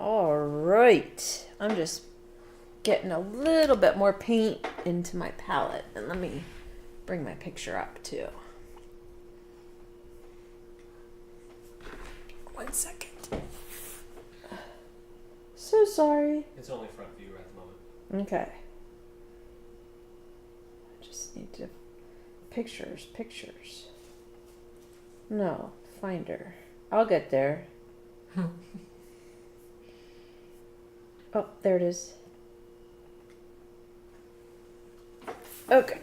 All right. I'm just getting a little bit more paint into my palette. And let me bring my picture up too. 1 second. So sorry. It's only front view at the moment. Okay. I just need to... Pictures. No, Finder. I'll get there. Oh, there it is. Okay.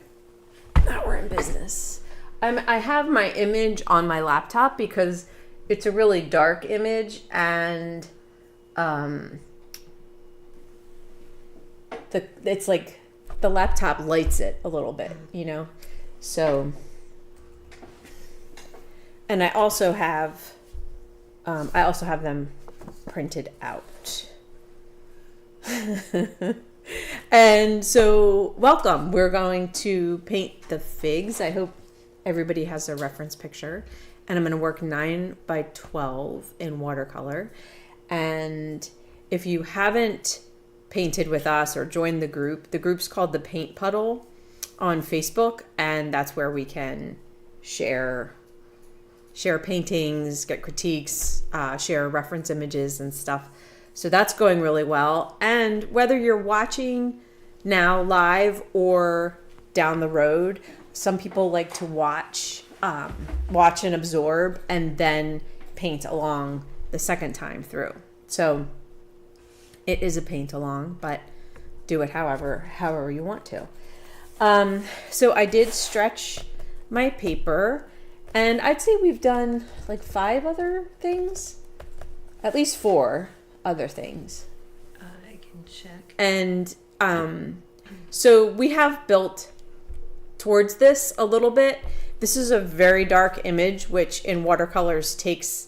Now we're in business. I have my image on my laptop because it's a really dark image, and it's like the laptop lights it a little bit, you know? So, and I also have them printed out. And so, welcome. We're going to paint the figs. I hope everybody has a reference picture. And I'm going to work 9 by 12 in watercolor. And if you haven't painted with us or joined the group's called the Paint Puddle on Facebook, and that's where we can share paintings, get critiques, share reference images and stuff. So that's going really well. And whether you're watching now live or down the road, some people like to watch and absorb and then paint along the second time through. So it is a paint along, but do it however you want to. So I did stretch my paper, and I'd say we've done like 5 other things, at least 4 other things. I can check. And so we have built towards this a little bit. This is a very dark image, which in watercolors takes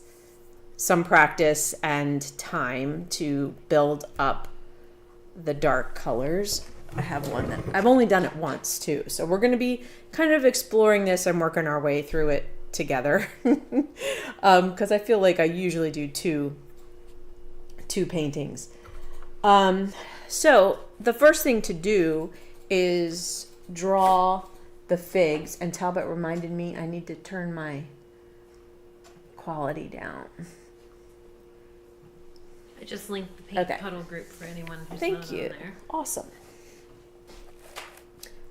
some practice and time to build up the dark colors. I have one that I've only done it once too. So we're going to be kind of exploring this and working our way through it together. Because I feel like I usually do two paintings. So the first thing to do is draw the figs, and Talbot reminded me I need to turn my quality down. I just linked the Paint Okay. Puddle group for anyone who's Thank not you. on there. Awesome.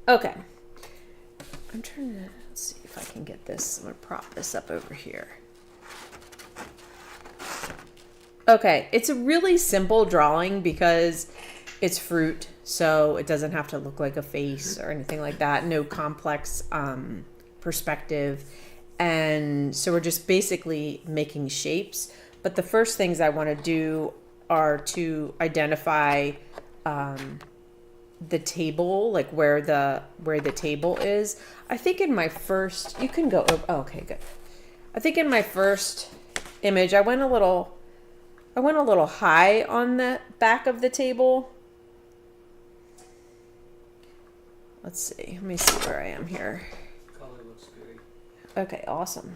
Okay. I'm trying to see if I can get this. I'm going to prop this up over here. Okay. It's a really simple drawing because it's fruit, so it doesn't have to look like a face or anything like that. No complex perspective. And so we're just basically making shapes. But the first things I want to do are to identify the table, like where the table is. I think in my first, you can go, oh, okay, good. I think in my first image, I went a little high on the back of the table. Let's see. Let me see where I am here. Color looks good. Okay, awesome.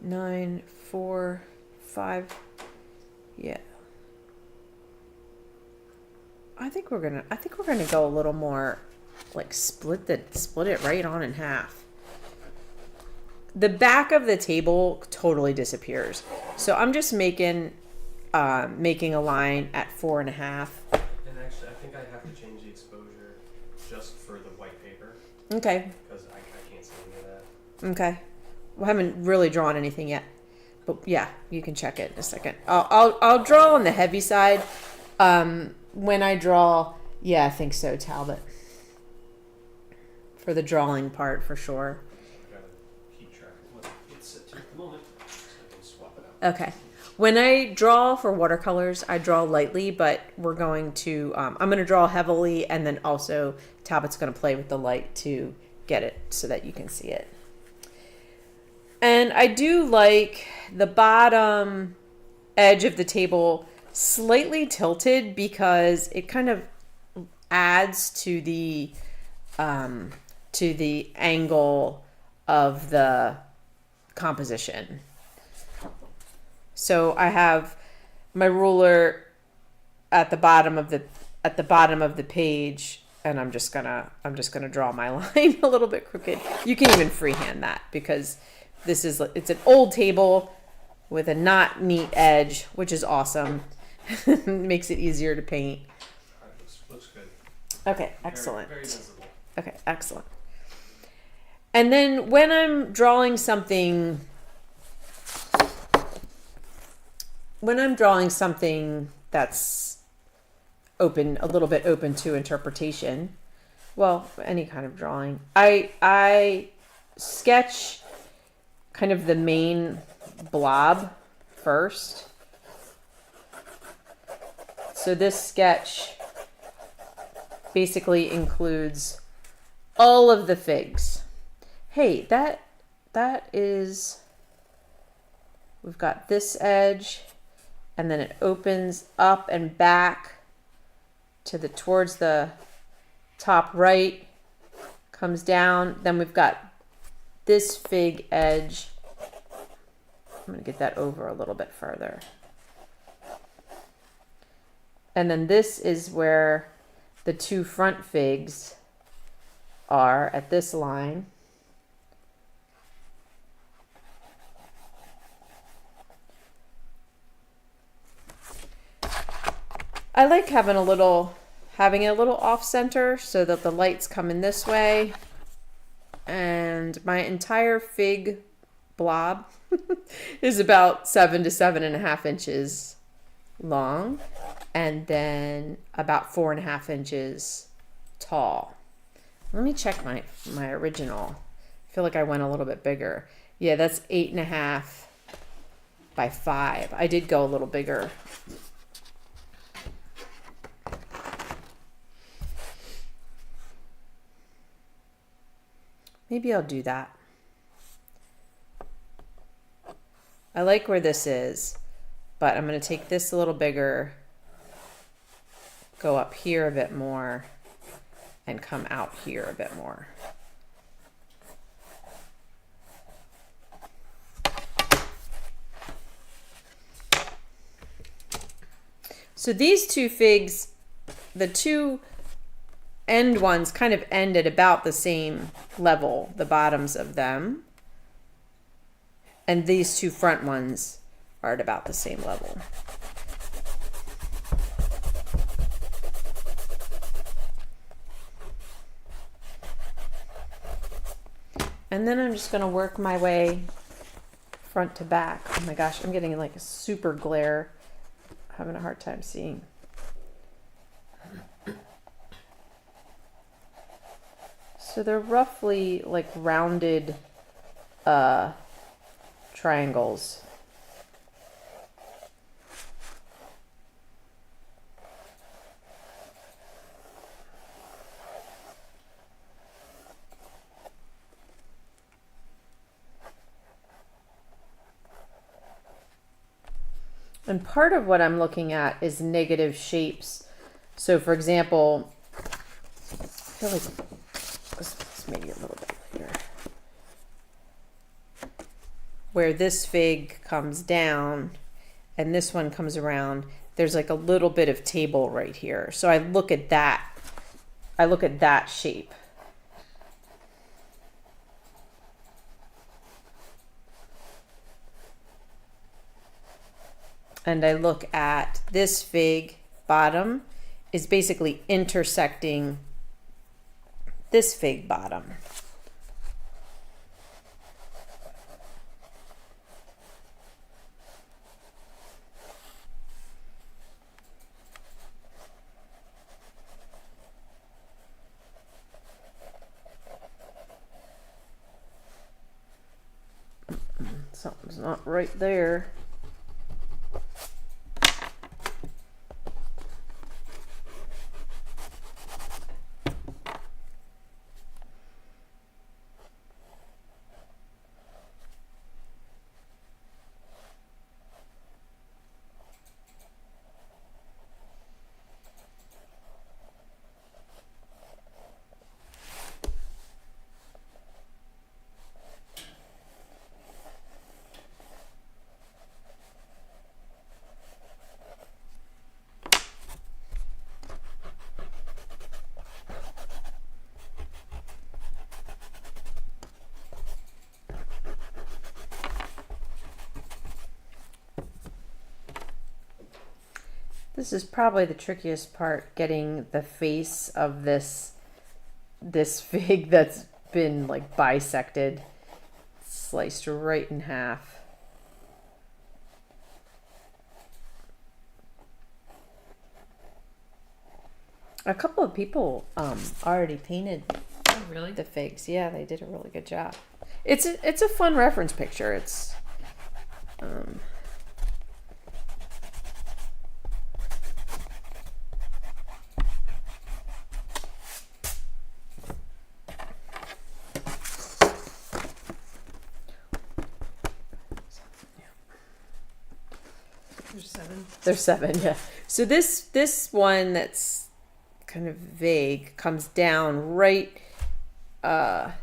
9, 4, 5. Yeah. I think we're gonna go a little more like split it right on in half. The back of the table totally disappears. So I'm just making a line at 4.5. And actually, I think I have to change the exposure just for the white paper. Okay. Because I can't see any of that. Okay. We haven't really drawn anything yet, but yeah, you can check it in a second. I'll draw on the heavy side. When I draw, yeah, I think so, Talbot. For the drawing part, for sure. I gotta keep track of what it's set to at the moment, so I can swap it out. Okay. When I draw for watercolors, I draw lightly, but we're going to, I'm going to draw heavily, and then also Talbot's going to play with the light to get it so that you can see it. And I do like the bottom edge of the table slightly tilted because it kind of adds to the angle of the composition. So I have my ruler at the bottom of the page, and I'm just gonna draw my line a little bit crooked. You can even freehand that because it's an old table with a not neat edge, which is awesome. Makes it easier to paint. All right, looks good. Okay, excellent. Very visible. Okay, excellent. And then when I'm drawing something that's open, a little bit open to interpretation, well, any kind of drawing, I sketch kind of the main blob first. So this sketch basically includes all of the figs. Hey, that is, we've got this edge, and then it opens up and back towards the top right, comes down. Then we've got this fig edge. I'm gonna get that over a little bit further. And then this is where the two front figs are at this line. I like having a little off center so that the lights come in this way. And my entire fig blob is about 7 to 7.5 inches long, and then about 4.5 inches tall. Let me check my original. I feel like I went a little bit bigger. Yeah, that's 8.5 by 5. I did go a little bigger. Maybe I'll do that. I like where this is, but I'm going to take this a little bigger, go up here a bit more, and come out here a bit more. So these two figs, the two end ones kind of end at about the same level, the bottoms of them. And these two front ones are at about the same level. And then I'm just going to work my way front to back. Oh my gosh, I'm getting like a super glare. I'm having a hard time seeing. So they're roughly like rounded triangles. And part of what I'm looking at is negative shapes. So for example, I feel like this maybe a little bit later. Where this fig comes down and this one comes around, there's like a little bit of table right here. So I look at that. I look at that shape. And I look at this fig bottom is basically intersecting this fig bottom. Something's not right there. This is probably the trickiest part, getting the face of this fig that's been like bisected, sliced right in half. A couple of people already painted Oh, really? the figs. Yeah, they did a really good job. It's a fun reference picture. It's There's 7. there's 7, yeah. So this one that's kind of vague comes down right as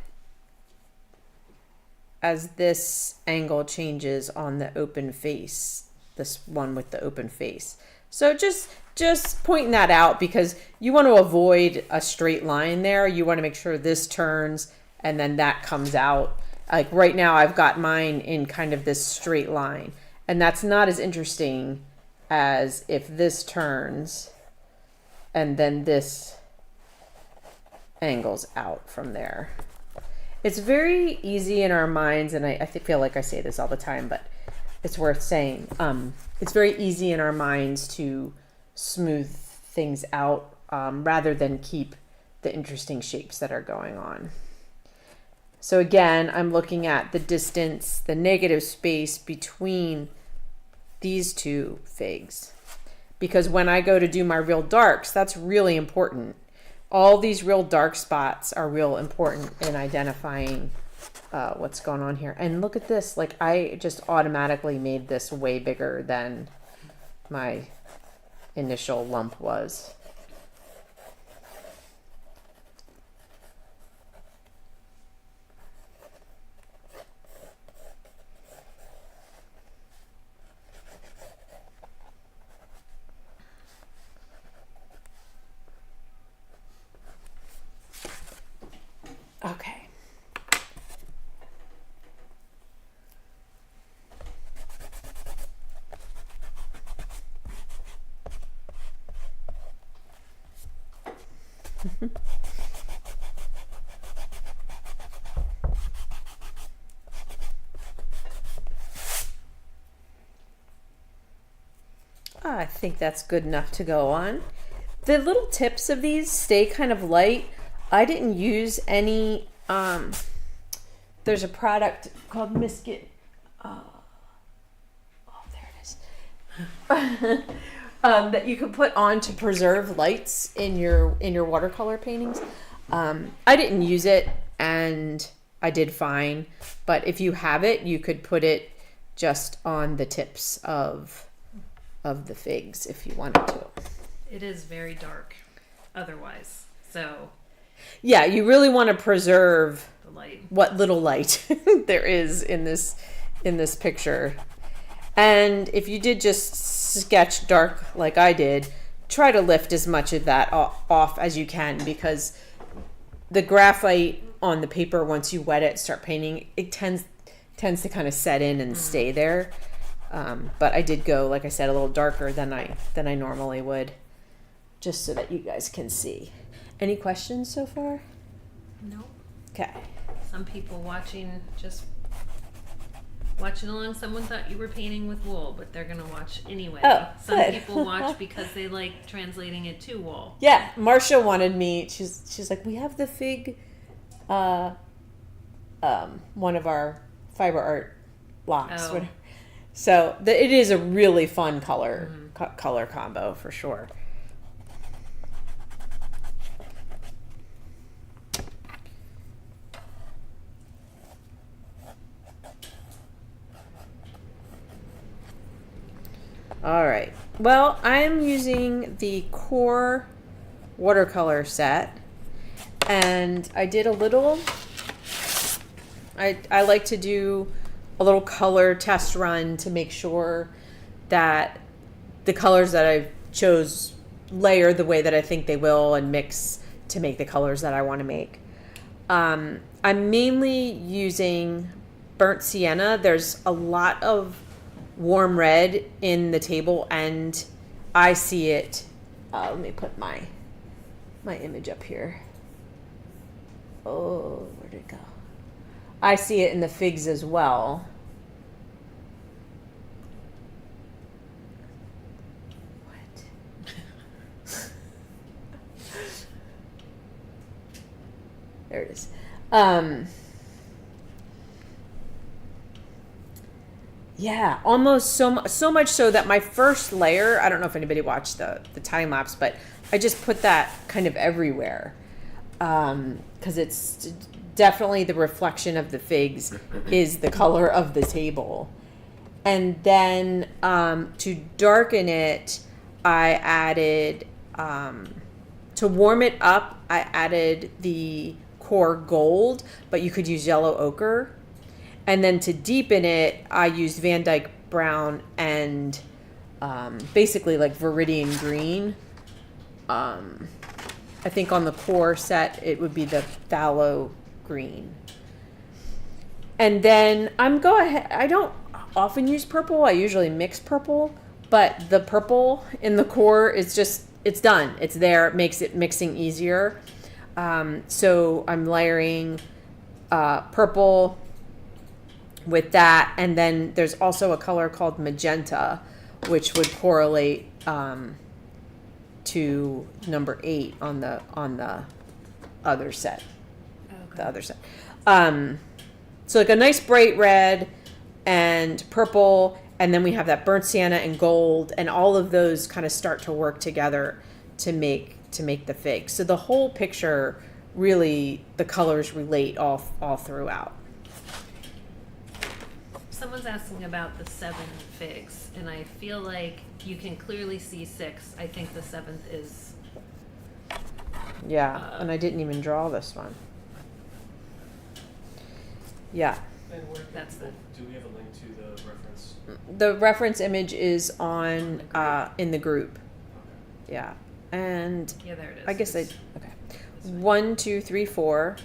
this angle changes on the open face, this one with the open face. So just pointing that out, because you want to avoid a straight line there. You want to make sure this turns and then that comes out. Like right now I've got mine in kind of this straight line, and that's not as interesting as if this turns and then this angles out from there. It's very easy in our minds, and I feel like I say this all the time, but it's worth saying. It's very easy in our minds to smooth things out rather than keep the interesting shapes that are going on. So again, I'm looking at the distance, the negative space between these two figs, because when I go to do my real darks, that's really important. All these real dark spots are real important in identifying what's going on here. And look at this, like I just automatically made this way bigger than my initial lump was. Okay. I think that's good enough to go on. The little tips of these stay kind of light. I didn't use any, there's a product called Misket. Oh, there it is. That you can put on to preserve lights in your watercolor paintings. I didn't use it and I did fine, but if you have it, you could put it just on the tips of the figs if you wanted to. It is very dark otherwise. So yeah, you really want to preserve the light, what little light there is in this picture. And if you did just sketch dark like I did, try to lift as much of that off as you can, because the graphite on the paper, once you wet it, start painting, it tends to kind of set in and stay there. But I did go, like I said, a little darker than I normally would, just so that you guys can see. Any questions so far? no. Okay. Some people watching along, someone thought you were painting with wool, but they're gonna watch anyway. Oh, Some good. people watch because they like translating it to wool. Yeah, Marcia wanted me. She's like, we have the fig, one of our fiber art blocks. Oh. Whatever. So it is a really fun color color combo for sure. All right. Well, I am using the Core watercolor set, and I did a little. I like to do a little color test run to make sure that the colors that I chose layer the way that I think they will and mix to make the colors that I want to make. I'm mainly using burnt sienna. There's a lot of warm red in the table and I see it. Let me put my image up here. Oh, where'd it go? I see it in the figs as well. What? There it is. Yeah, almost so much so that my first layer, I don't know if anybody watched the time lapse, but I just put that kind of everywhere. Because it's definitely the reflection of the figs is the color of the table. And then to darken it, I added, to warm it up, I added the core gold, but you could use yellow ochre. And then to deepen it, I used Van Dyke brown and basically like Viridian green. I think on the core set, it would be the phthalo green. And then I don't often use purple. I usually mix purple, but the purple in the core is just, it's done. It's there. It makes it mixing easier. So I'm layering purple with that. And then there's also a color called magenta, which would correlate to number 8 on the other set. Okay. The other set. So like a nice bright red and purple, and then we have that burnt sienna and gold, and all of those kind of start to work together to make the fig. So the whole picture, really, the colors relate all throughout. Someone's asking about the 7 figs, and I feel like you can clearly see 6. I think the 7th is... Yeah, and I didn't even draw this one. Yeah. And That's the... do we have a link to the reference? The reference image is on in the group. Okay. Yeah. And Yeah, there it is. I guess okay. 1, 2, 3, 4,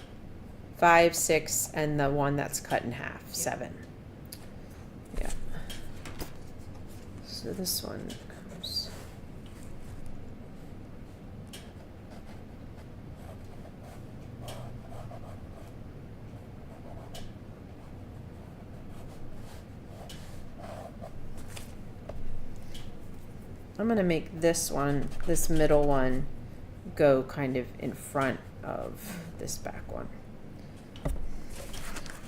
5, 6, and the one that's cut in half, 7. Yeah. So this one comes. I'm going to make this middle one, go kind of in front of this back one.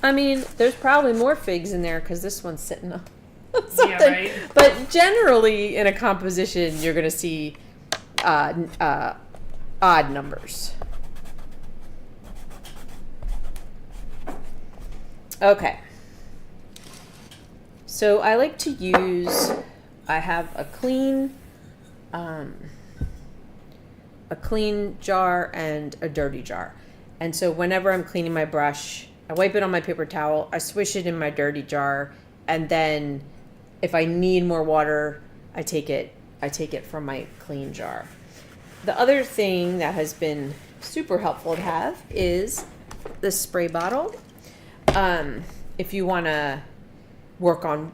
I mean, there's probably more figs in there because this one's sitting on something. Yeah, right. But generally, in a composition, you're going to see odd numbers. Okay. So I like to use... I have a clean jar and a dirty jar. And so whenever I'm cleaning my brush, I wipe it on my paper towel, I swish it in my dirty jar, and then if I need more water, I take it from my clean jar. The other thing that has been super helpful to have is the spray bottle. If you want to work on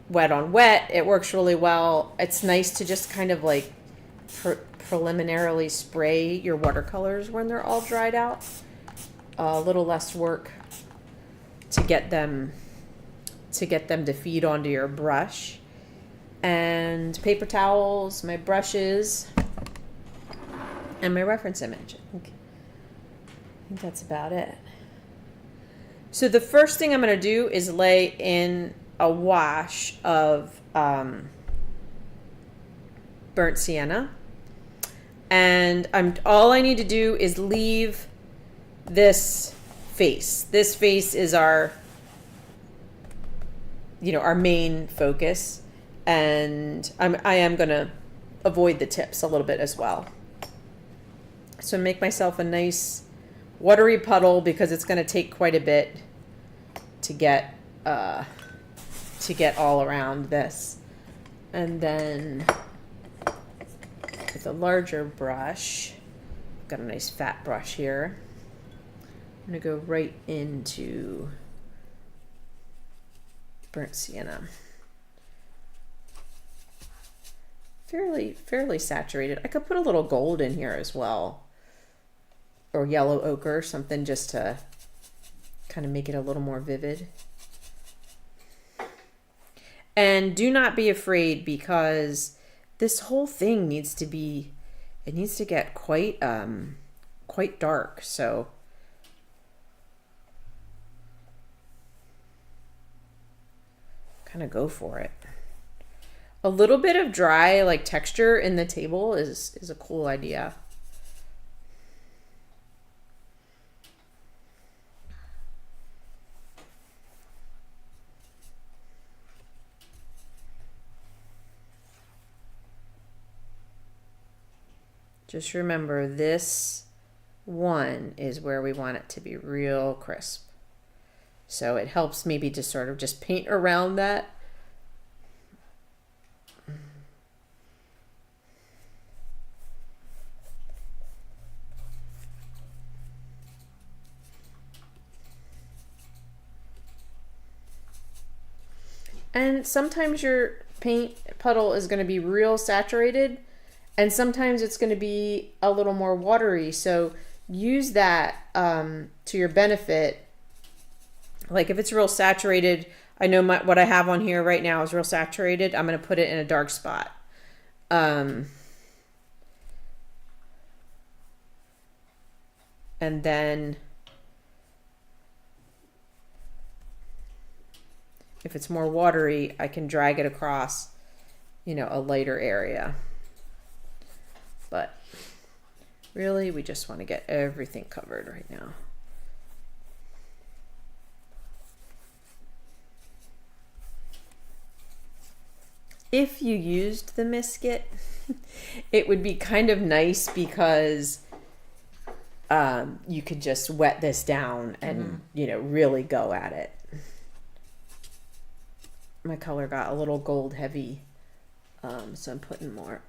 wet, it works really well. It's nice to just kind of like preliminarily spray your watercolors when they're all dried out. A little less work to get them to feed onto your brush. And paper towels, my brushes, and my reference image. I think that's about it. So the first thing I'm going to do is lay in a wash of burnt sienna, and all I need to do is leave this face. This face is our main focus, and I am gonna avoid the tips a little bit as well. So make myself a nice watery puddle because it's gonna take quite a bit to get all around this. And then with a larger brush, got a nice fat brush here, I'm gonna go right into burnt sienna. fairly saturated. I could put a little gold in here as well, or yellow ochre, something just to kind of make it a little more vivid. And do not be afraid, because this whole thing needs to get quite dark. So kind of go for it. A little bit of dry like texture in the table is a cool idea. Just remember, this one is where we want it to be real crisp. So it helps maybe to sort of just paint around that. And sometimes your paint puddle is going to be real saturated, and sometimes it's going to be a little more watery. So use that to your benefit. Like if it's real saturated, I know what I have on here right now is real saturated. I'm going to put it in a dark spot. And then if it's more watery, I can drag it across, a lighter area. But really, we just want to get everything covered right now. If you used the Misket, it would be kind of nice because you could just wet this down and, really go at it. My color got a little gold heavy, so I'm putting more.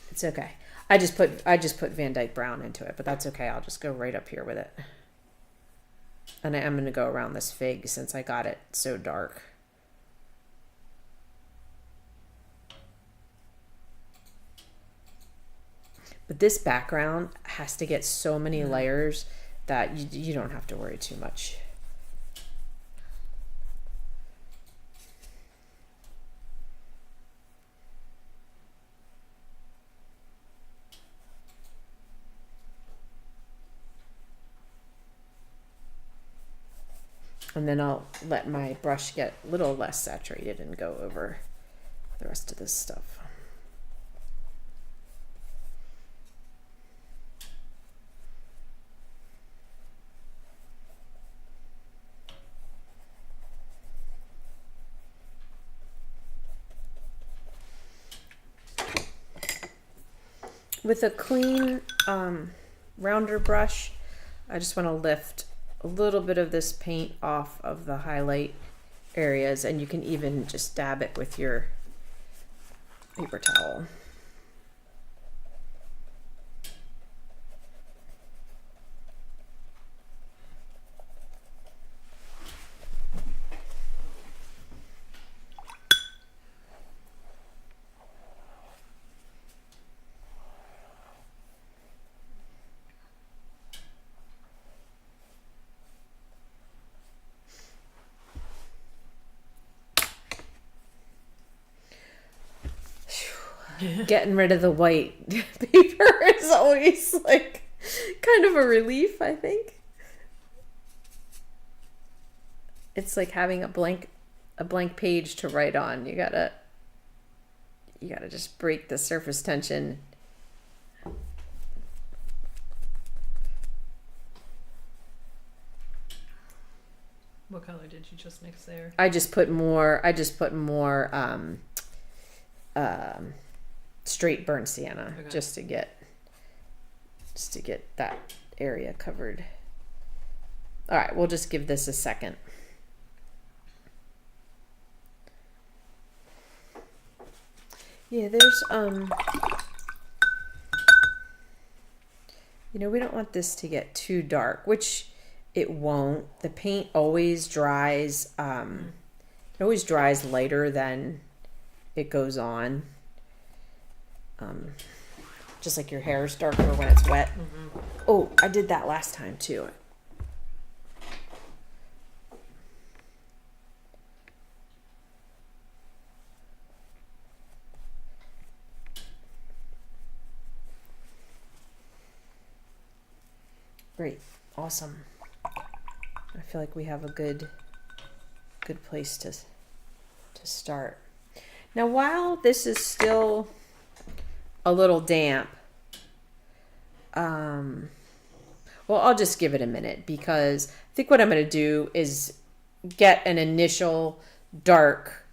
It's okay. I just put Van Dyke Brown into it, but that's okay. I'll just go right up here with it. And I am going to go around this fig since I got it so dark. But this background has to get so many layers that you don't have to worry too much. And then I'll let my brush get a little less saturated and go over the rest of this stuff. With a clean rounder brush, I just want to lift a little bit of this paint off of the highlight areas, and you can even just dab it with your paper towel. Getting rid of the white paper is always like kind of a relief, I think. It's like having a blank page to write on. You gotta just break the surface tension. What color did you just mix there? I just put more straight burnt sienna, okay, just to get that area covered. All right, we'll just give this a second. Yeah, there's we don't want this to get too dark, which it won't. The paint always dries lighter than it goes on. Just like your hair is darker when it's wet. Mm-hmm. Oh, I did that last time too. Great. Awesome. I feel like we have a good place to start. Now, while this is still a little damp, well, I'll just give it a minute, because I think what I'm going to do is get an initial dark,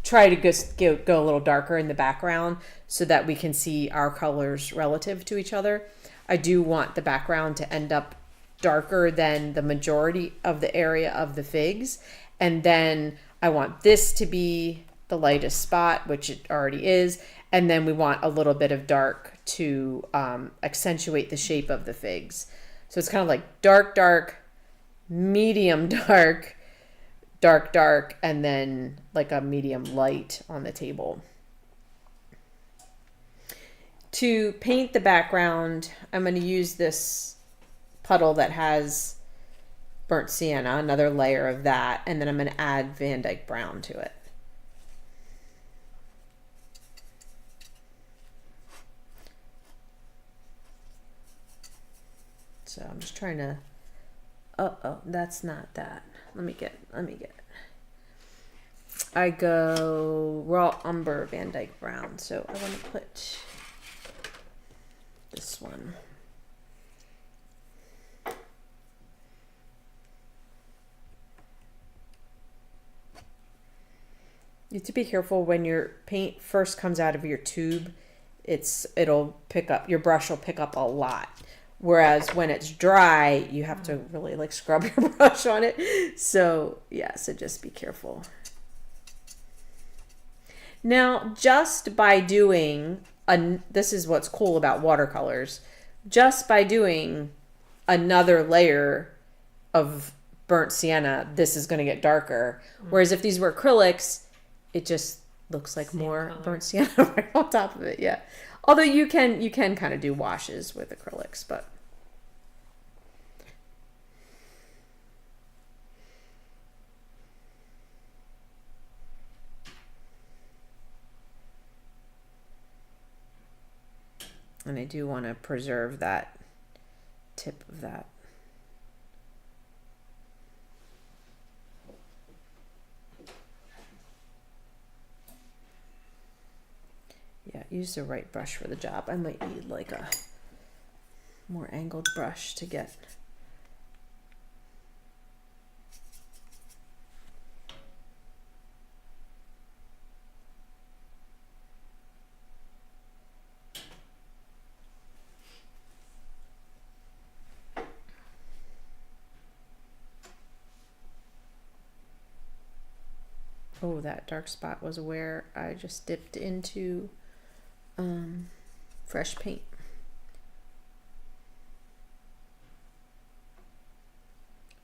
try to go a little darker in the background so that we can see our colors relative to each other. I do want the background to end up darker than the majority of the area of the figs. And then I want this to be the lightest spot, which it already is. And then we want a little bit of dark to accentuate the shape of the figs. So it's kind of like dark, dark, medium dark, dark, dark, and then like a medium light on the table. To paint the background, I'm going to use this puddle that has burnt sienna, another layer of that, and then I'm going to add Van Dyke brown to it. So I'm just trying to, oh, that's not that. Let me get it. I go raw umber Van Dyke brown. So I want to put this one. You have to be careful when your paint first comes out of your tube. It'll pick up, your brush will pick up a lot. Whereas when it's dry, you have to really like scrub your brush on it. So yeah, so just be careful. Now, just by doing, this is what's cool about watercolors, just by doing another layer of burnt sienna, this is going to get darker. Whereas if these were acrylics, it just looks like Same more color. burnt sienna right on top of it. Yeah. Although you can kind of do washes with acrylics, but and I do want to preserve that tip of that. Yeah, use the right brush for the job. I might need like a more angled brush to get. Oh, that dark spot was where I just dipped into fresh paint.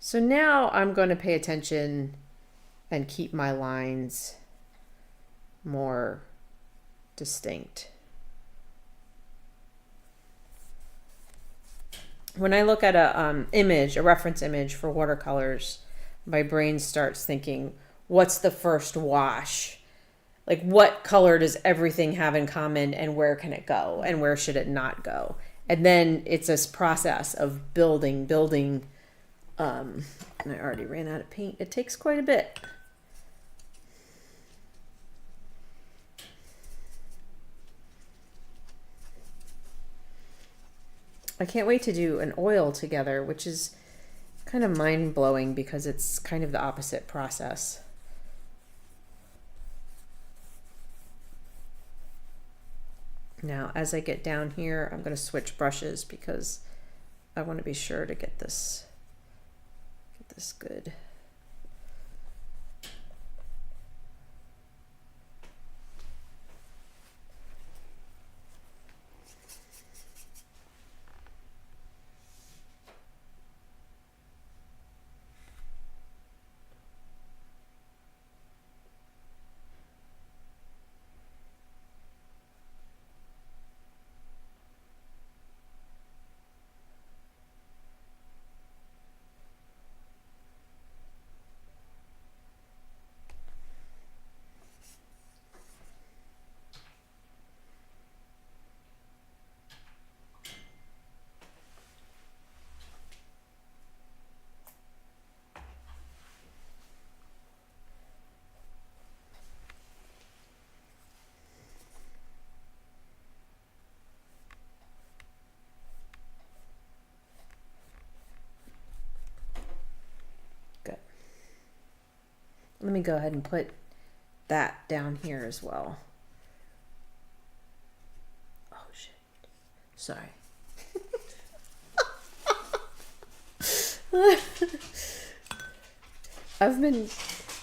So now I'm going to pay attention and keep my lines more distinct. When I look at a reference image for watercolors, my brain starts thinking, what's the first wash? Like, what color does everything have in common, and where can it go, and where should it not go? And then it's this process of building. And I already ran out of paint. It takes quite a bit. I can't wait to do an oil together, which is kind of mind-blowing because it's kind of the opposite process. Now, as I get down here, I'm going to switch brushes because I want to be sure to get this good. me go ahead and put that down here as well. Oh shit. Sorry. I've been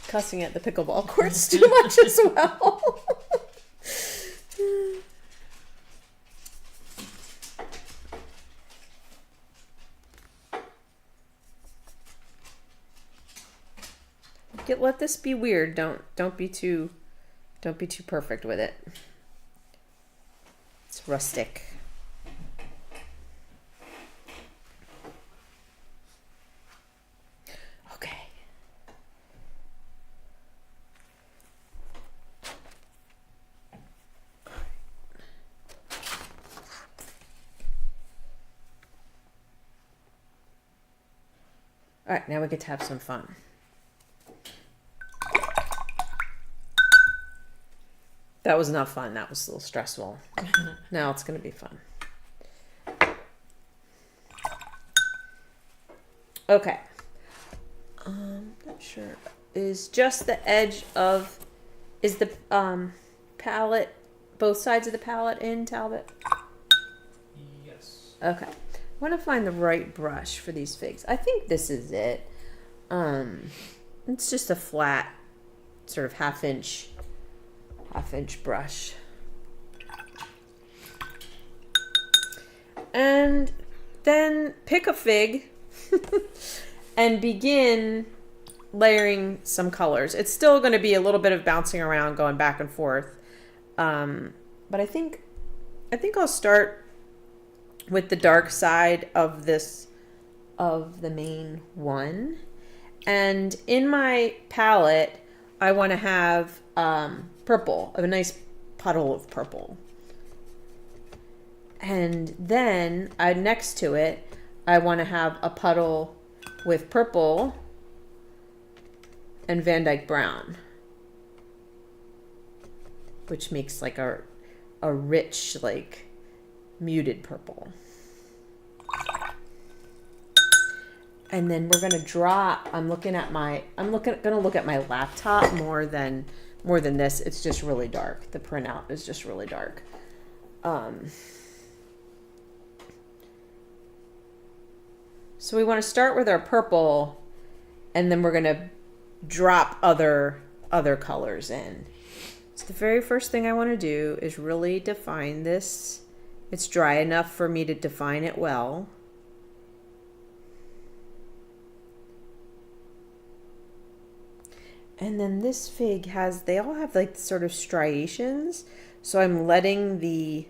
cussing at the pickleball courts too much as well. Let this be weird. Don't be too perfect with it. It's rustic. Okay. All right, now we get to have some fun. That was not fun. That was a little stressful. Now it's going to be fun. Okay. Not sure. Is just the edge of, is the palette, both sides of the palette in, Talbot? Yes. Okay. I want to find the right brush for these figs. I think this is it. It's just a flat, sort of half-inch brush. And then pick a fig and begin layering some colors. It's still going to be a little bit of bouncing around, going back and forth. But I think I'll start with the dark side of the main one. And in my palette, I want to have purple, a nice puddle of purple. And then next to it, I want to have a puddle with purple and Van Dyke brown, which makes like a rich, like muted purple. And then we're gonna drop. I'm gonna look at my laptop more than this. It's just really dark. The printout is just really dark. So we want to start with our purple, and then we're gonna drop other colors in. So the very first thing I want to do is really define this. It's dry enough for me to define it well. And then this fig they all have like sort of striations. So I'm letting the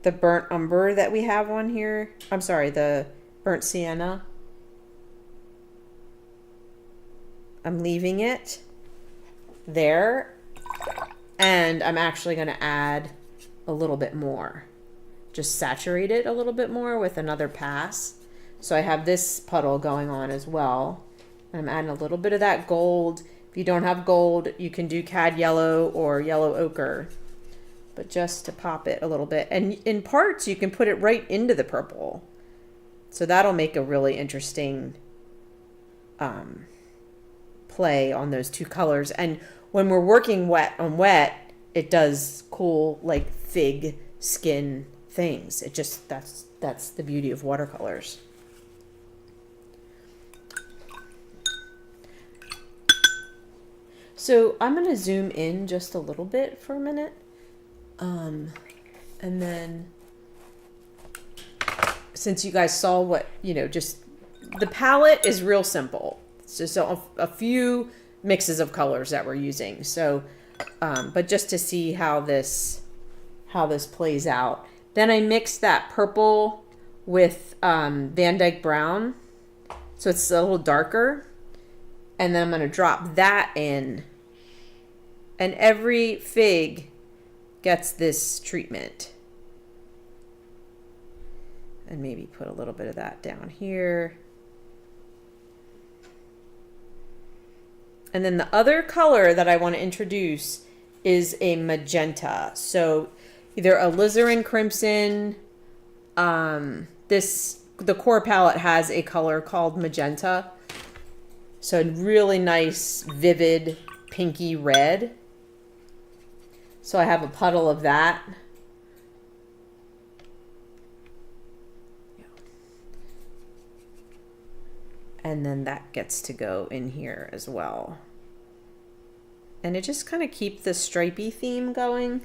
burnt umber that we have on here, the burnt sienna, I'm leaving it there. And I'm actually going to add a little bit more. Just saturate it a little bit more with another pass. So I have this puddle going on as well. I'm adding a little bit of that gold. If you don't have gold, you can do cad yellow or yellow ochre, but just to pop it a little bit. And in parts, you can put it right into the purple. So that'll make a really interesting play on those two colors. And when we're working wet on wet, it does cool, like fig skin things. It just, that's the beauty of watercolors. So I'm going to zoom in just a little bit for a minute. And then since you guys saw what, just the palette is real simple. It's just a few mixes of colors that we're using. So, but just to see how this plays out. Then I mixed that purple with Van Dyke brown. So it's a little darker. And then I'm going to drop that in. And every fig gets this treatment. And maybe put a little bit of that down here. And then the other color that I want to introduce is a magenta. So either a alizarin crimson. The core palette has a color called magenta. So a really nice, vivid, pinky red. So I have a puddle of that. And then that gets to go in here as well. And it just kind of keeps the stripey theme going.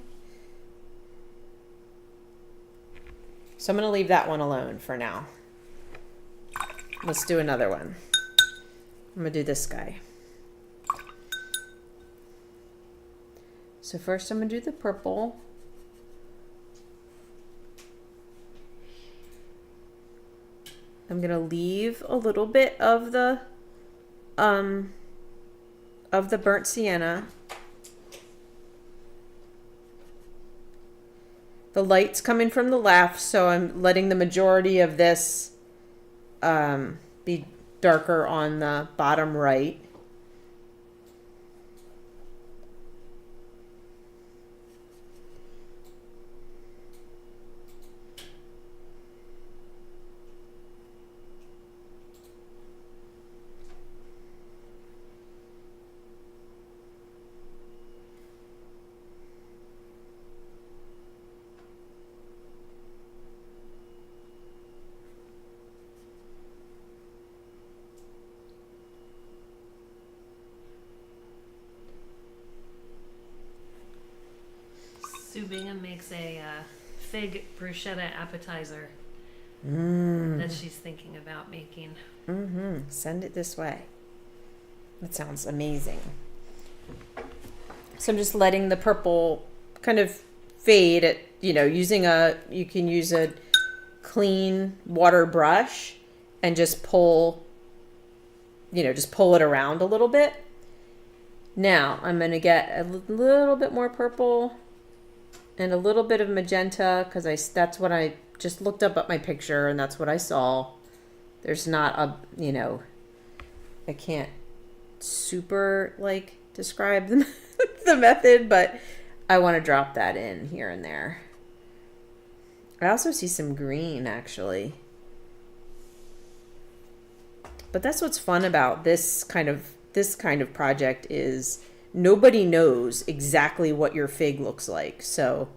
So I'm going to leave that one alone for now. Let's do another one. I'm going to do this guy. So first I'm going to do the purple. I'm going to leave a little bit of the burnt sienna. The light's coming from the left, so I'm letting the majority of this be darker on the bottom right. Sue Bingham makes a fig bruschetta appetizer that she's thinking about making. Send it this way. That sounds amazing. So I'm just letting the purple kind of fade at, you know, you can use a clean water brush and just pull it around a little bit. Now I'm going to get a little bit more purple and a little bit of magenta, because that's what I just looked up at my picture and that's what I saw. There's not a, I can't super describe the method, but I want to drop that in here and there. I also see some green actually. But that's what's fun about this kind of project is nobody knows exactly what your fig looks like. So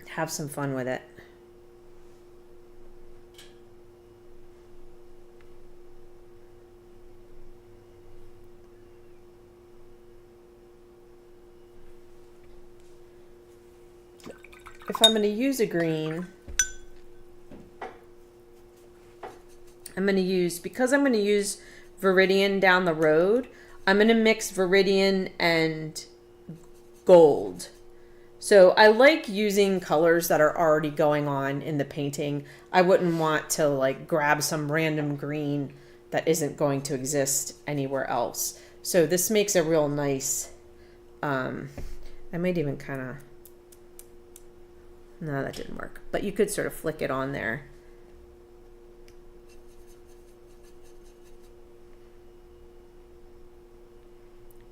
have some fun with it. If I'm going to use a green, because I'm going to use Viridian down the road, I'm going to mix Viridian and gold. So I like using colors that are already going on in the painting. I wouldn't want to grab some random green that isn't going to exist anywhere else. So this makes a real nice, I might even no, that didn't work. But you could sort of flick it on there.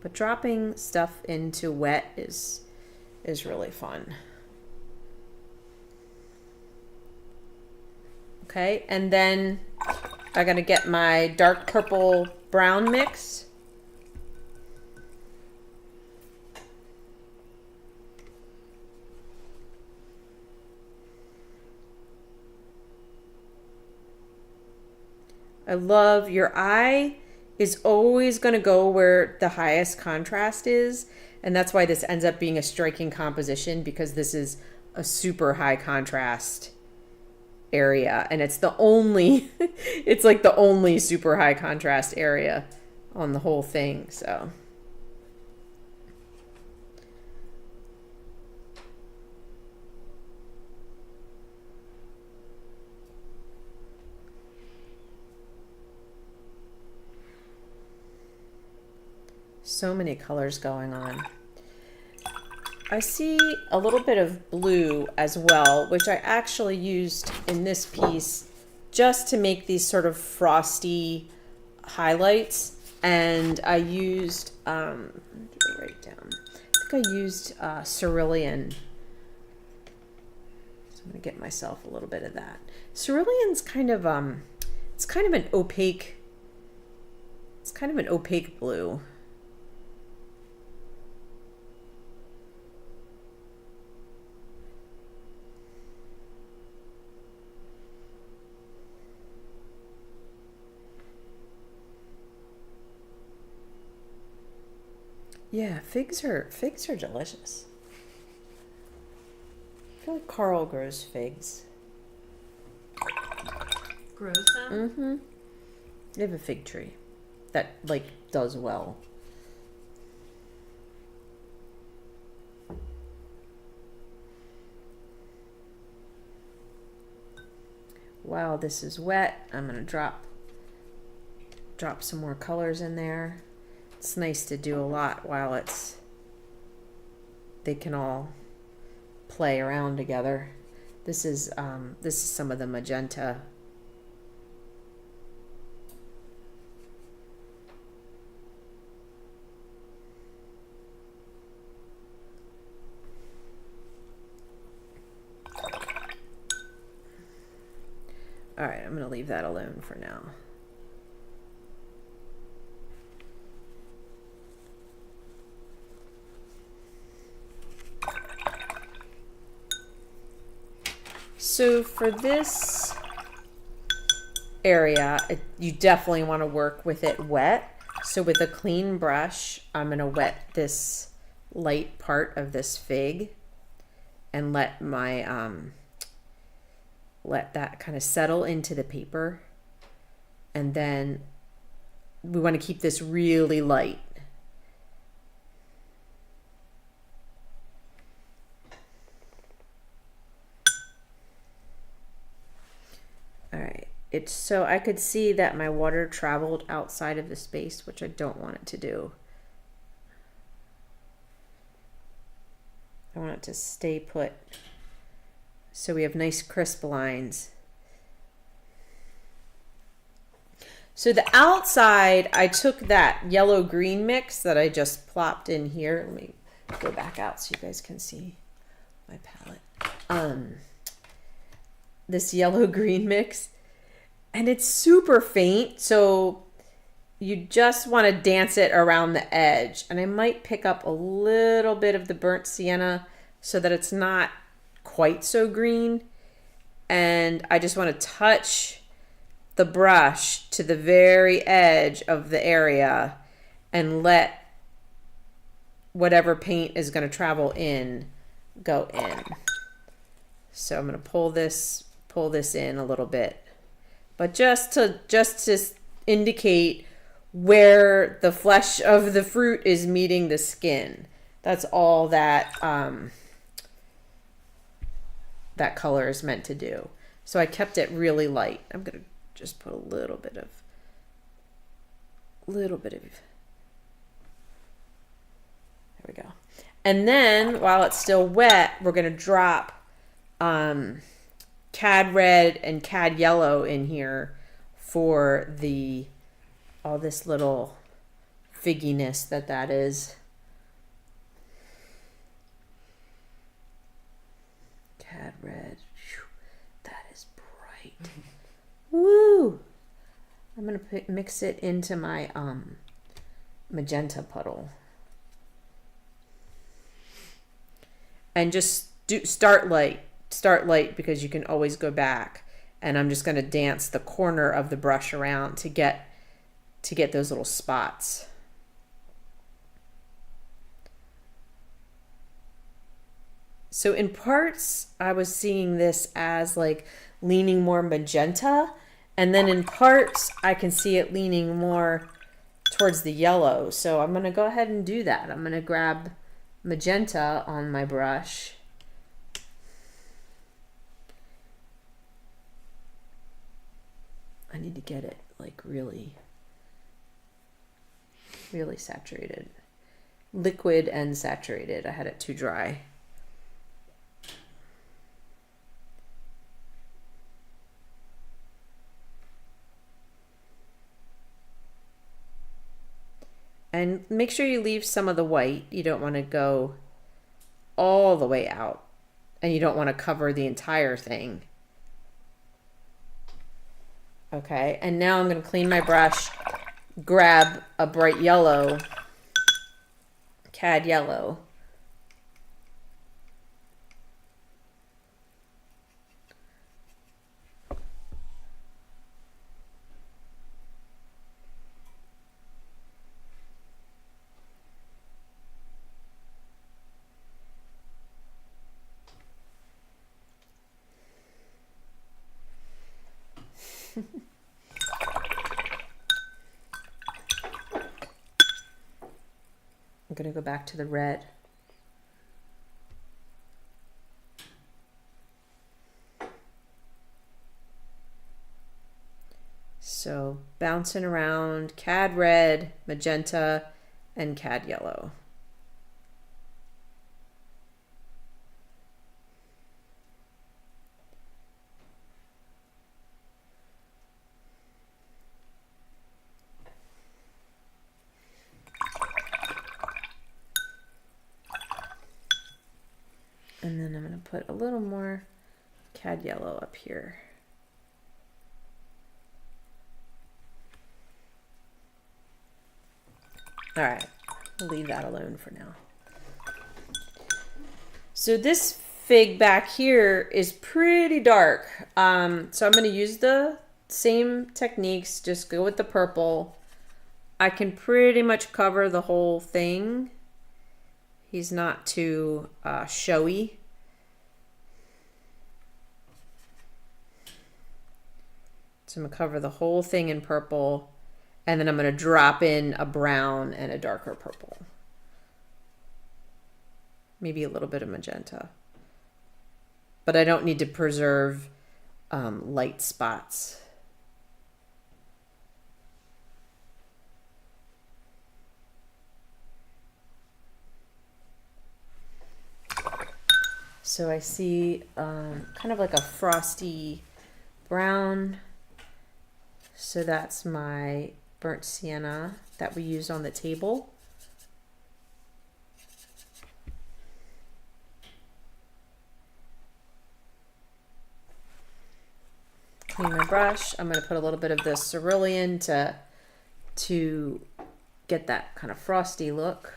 But dropping stuff into wet is really fun. Okay, and then I'm gonna get my dark purple brown mix. I love your eye is always going to go where the highest contrast is. And that's why this ends up being a striking composition, because this is a super high contrast area. And it's the only, it's like the only super high contrast area on the whole thing. So. So many colors going on. I see a little bit of blue as well, which I actually used in this piece just to make these sort of frosty highlights. And I used, write down, I think I used cerulean. So I'm gonna get myself a little bit of that. Cerulean's kind of, it's kind of an opaque It's kind of an opaque blue. Yeah, figs are delicious. I feel like Carl grows figs. Grows them? Mm-hmm. They have a fig tree that like does well. While this is wet, I'm gonna drop some more colors in there. It's nice to do a lot while they can all play around together. This is some of the magenta. All right, I'm gonna leave that alone for now. So for this area, you definitely want to work with it wet. So with a clean brush, I'm going to wet this light part of this fig and let my let that kind of settle into the paper. And then we want to keep this really light. All right, so I could see that my water traveled outside of the space, which I don't want it to do. I want it to stay put so we have nice crisp lines. So the outside, I took that yellow-green mix that I just plopped in here. Let me go back out so you guys can see my palette. This yellow-green mix, and it's super faint, so you just want to dance it around the edge. And I might pick up a little bit of the burnt sienna so that it's not quite so green. And I just want to touch the brush to the very edge of the area and let whatever paint is going to travel in go in. So I'm going to pull this in a little bit, but just to indicate where the flesh of the fruit is meeting the skin. That's all that that color is meant to do. So I kept it really light. I'm gonna just put a little bit of there we go. And then while it's still wet, we're gonna drop cad red and cad yellow in here for all this little figginess that is. Cad red, that is bright. Woo! I'm gonna mix it into my magenta puddle, and just start light because you can always go back. And I'm just going to dance the corner of the brush around to get those little spots. So in parts, I was seeing this as like leaning more magenta, and then in parts, I can see it leaning more towards the yellow. So I'm going to go ahead and do that. I'm going to grab magenta on my brush. I need to get it like really, really saturated. Liquid and saturated. I had it too dry. And make sure you leave some of the white. You don't want to go all the way out, and you don't want to cover the entire thing. Okay, and now I'm going to clean my brush grab a bright yellow, cad yellow. I'm going to go back to the red. So bouncing around cad red, magenta, and cad yellow. And then I'm going to put a little more cad yellow up here. All right, we'll leave that alone for now. So this fig back here is pretty dark. So I'm going to use the same techniques, just go with the purple. I can pretty much cover the whole thing. He's not too showy. So I'm going to cover the whole thing in purple. And then I'm going to drop in a brown and a darker purple. Maybe a little bit of magenta. But I don't need to preserve light spots. So I see kind of like a frosty brown. So that's my burnt sienna that we used on the table. Clean my brush. I'm going to put a little bit of the cerulean to get that kind of frosty look.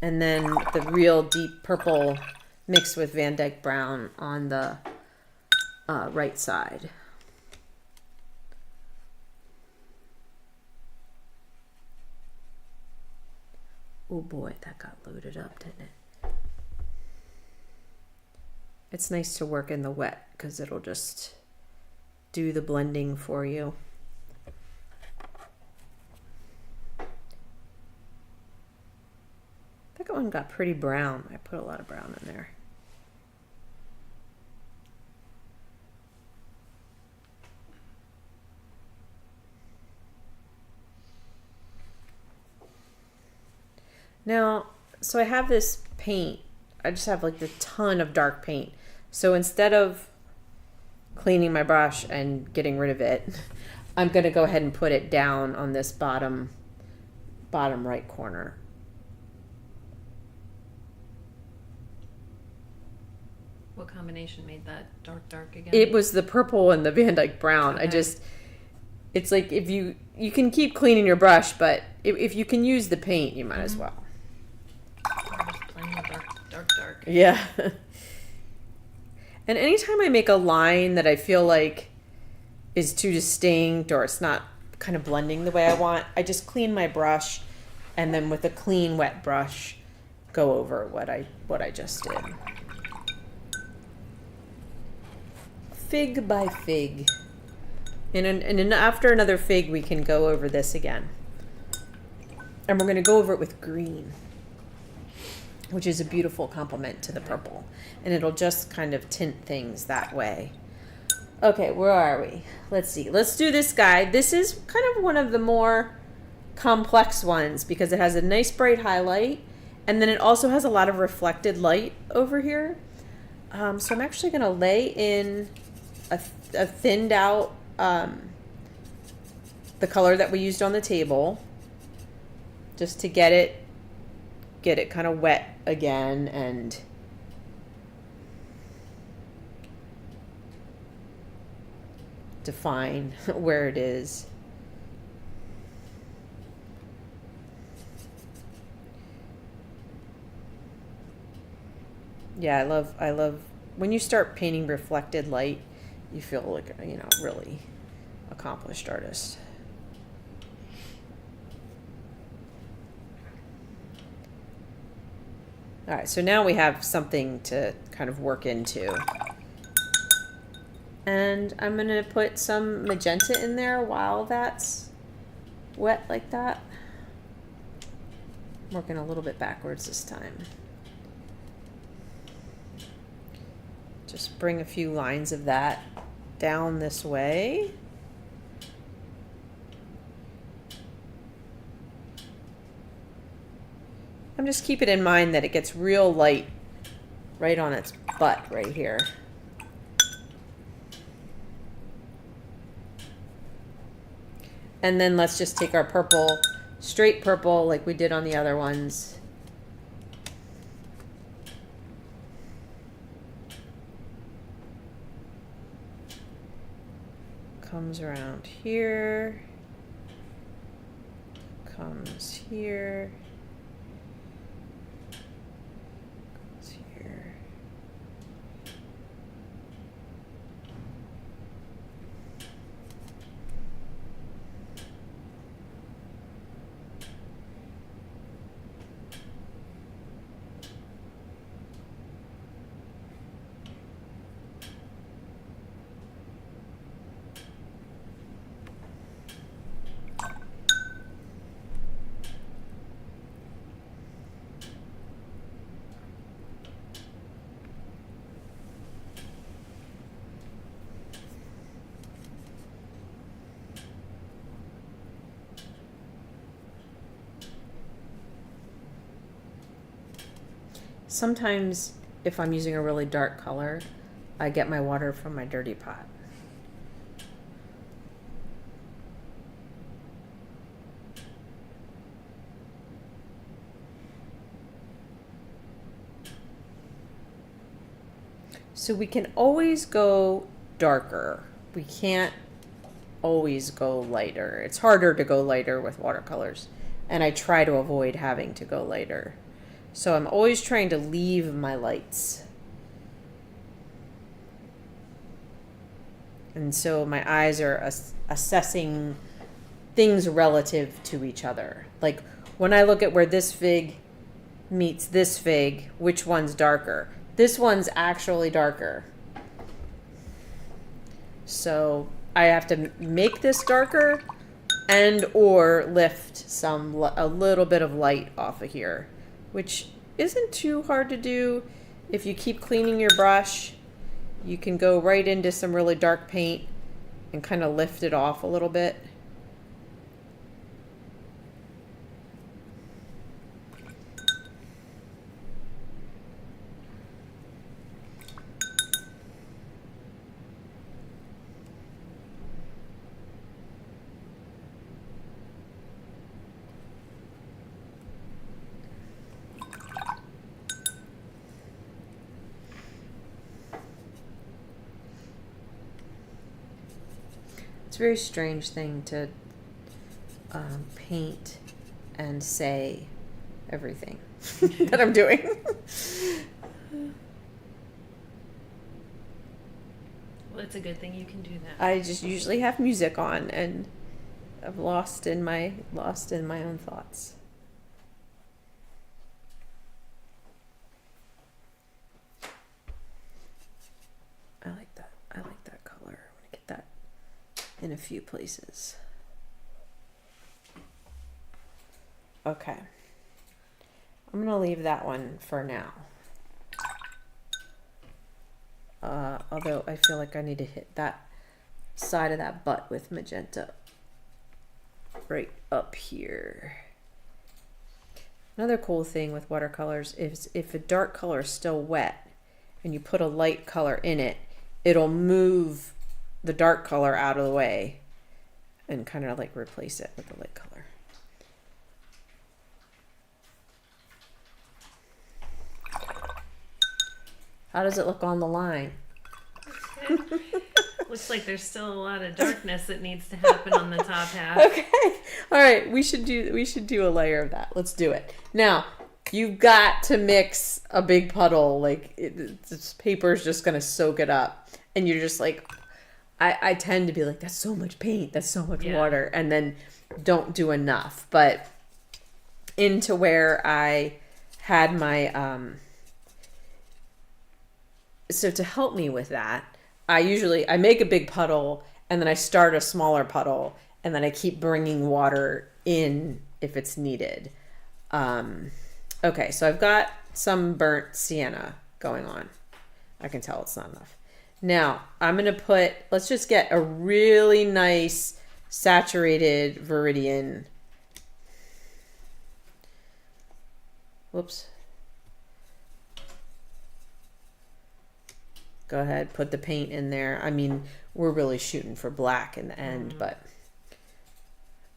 And then the real deep purple mixed with Van Dyke brown on the right side. Oh boy, that got loaded up, didn't it? It's nice to work in the wet because it'll just do the blending for you. That one got pretty brown. I put a lot of brown in there. Now, so I have this paint. I just have like a ton of dark paint. So instead of cleaning my brush and getting rid of it, I'm going to go ahead and put it down on this bottom right corner. What combination made that dark again? It was the purple and the Van Dyke brown. Okay. It's like if you can keep cleaning your brush, but if you can use the paint, you might as well. Just plain dark. Yeah. And anytime I make a line that I feel like is too distinct or it's not kind of blending the way I want, I just clean my brush and then with a clean wet brush go over what I just did. Fig by fig. And after another fig, we can go over this again. And we're going to go over it with green, which is a beautiful complement to the purple. And it'll just kind of tint things that way. Okay, where are we? Let's see. Let's do this guy. This is kind of one of the more complex ones because it has a nice bright highlight. And then it also has a lot of reflected light over here. So I'm actually going to lay in a thinned out the color that we used on the table just to get it kind of wet again. And define where it is. Yeah, I love when you start painting reflected light, you feel like, you know, really accomplished artist. All right, so now we have something to kind of work into. And I'm going to put some magenta in there while that's wet like that. I'm working a little bit backwards this time. Just bring a few lines of that down this way. I'm just keeping in mind that it gets real light right on its butt right here. And then let's just take our purple, straight purple like we did on the other ones. Comes around here, comes here, comes here. Sometimes if I'm using a really dark color, I get my water from my dirty pot. So we can always go darker. We can't always go lighter. It's harder to go lighter with watercolors, and I try to avoid having to go lighter. So I'm always trying to leave my lights. And so my eyes are assessing things relative to each other. Like when I look at where this fig meets this fig, which one's darker? This one's actually darker. So I have to make this darker and or lift a little bit of light off of here, which isn't too hard to do. If you keep cleaning your brush, you can go right into some really dark paint and kind of lift it off a little bit. It's a very strange thing to paint and say everything that I'm doing. Well, it's a good thing you can do that. I just usually have music on, and I'm lost in my own thoughts. I like that. I like that color. I want to get that in a few places. Okay. I'm going to leave that one for now. Although I feel like I need to hit that side of that butt with magenta right up here. Another cool thing with watercolors is if a dark color is still wet and you put a light color in it, it'll move the dark color out of the way and kind of like replace it with the light color. How does it look on the line? Looks like there's still a lot of darkness that needs to happen on the top half. Okay. All right. We should do a layer of that. Let's do it. Now, you've got to mix a big puddle. Like this paper's just going to soak it up. And you're just like, I tend to be like, that's so much paint. That's so much water. And then don't do enough. But into where I had my, so to help me with that, I make a big puddle and then I start a smaller puddle and then I keep bringing water in if it's needed. Okay, so I've got some burnt sienna going on. I can tell it's not enough. Now I'm going to let's just get a really nice saturated Viridian. Whoops. Go ahead, put the paint in there. I mean, we're really shooting for black in the end,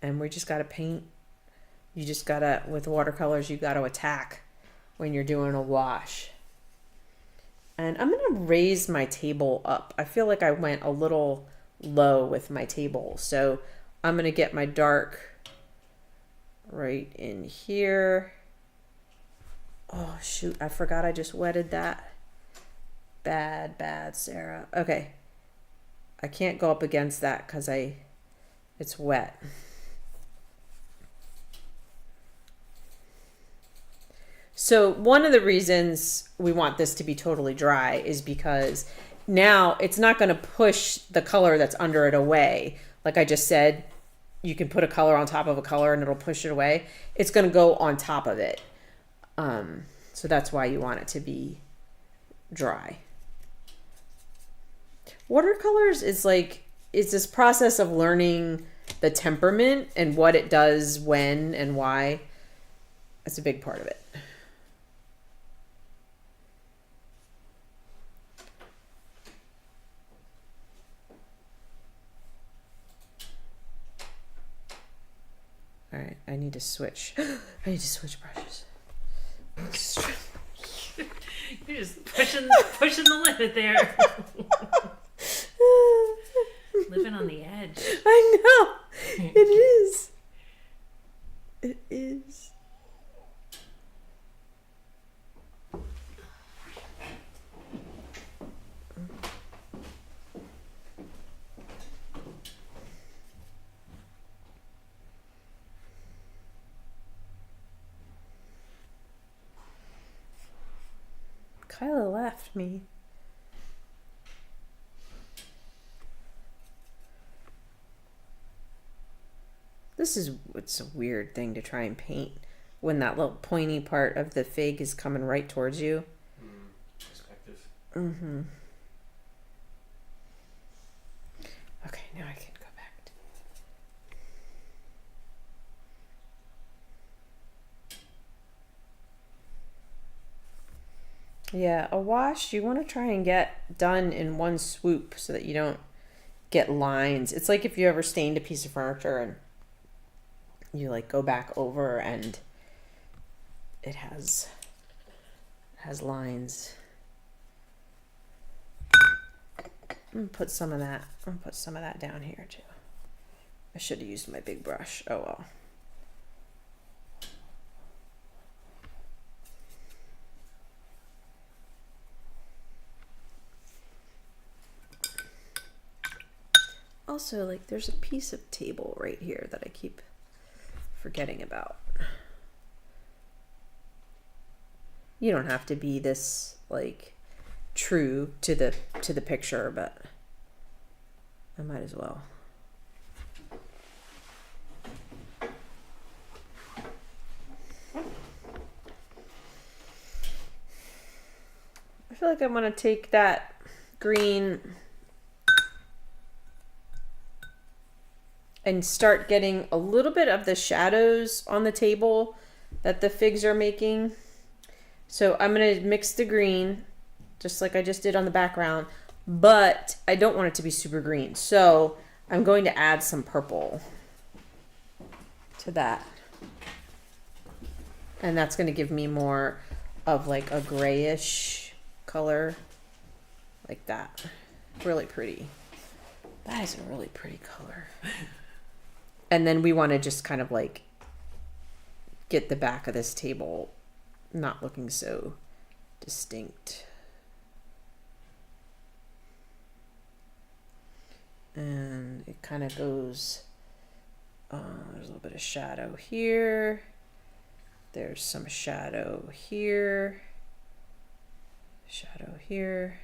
and we just got to paint. You just got to, with watercolors, you got to attack when you're doing a wash. And I'm going to raise my table up. I feel like I went a little low with my table. So I'm going to get my dark right in here. Oh, shoot. I forgot I just wetted that. Bad, Sarah. Okay. I can't go up against that because it's wet. So one of the reasons we want this to be totally dry is because now it's not going to push the color that's under it away. Like I just said, you can put a color on top of a color and it'll push it away. It's going to go on top of it. So that's why you want it to be dry. Watercolors is this process of learning the temperament and what it does when and why. That's a big part of it. All right, I need to switch. I need to switch brushes. You're just pushing the limit there. Living on the edge. I know. It is. It is. Kyla left me. It's a weird thing to try and paint when that little pointy part of the fig is coming right towards you. Perspective. Mm-hmm. Okay, now I can go back to... Yeah, a wash you want to try and get done in one swoop so that you don't get lines. It's like if you ever stained a piece of furniture and you like go back over and it has lines. I'm gonna put some of that down here too. I should have used my big brush. Oh well. Also, like, there's a piece of table right here that I keep forgetting about. You don't have to be this like true to the picture, but I might as well. I feel like I want to take that green and start getting a little bit of the shadows on the table that the figs are making. So I'm going to mix the green just like I just did on the background, but I don't want it to be super green. So I'm going to add some purple to that. And that's going to give me more of like a grayish color like that. Really pretty. That is a really pretty color. And then we want to just kind of like get the back of this table not looking so distinct. And it kind of goes, there's a little bit of shadow here. There's some shadow here. Shadow here.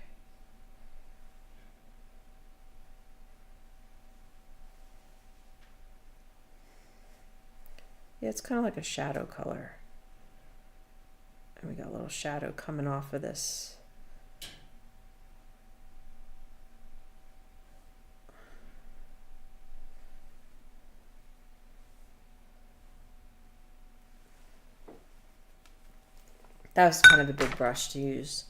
Yeah, it's kind of like a shadow color. And we got a little shadow coming off of this. That was kind of a big brush to use.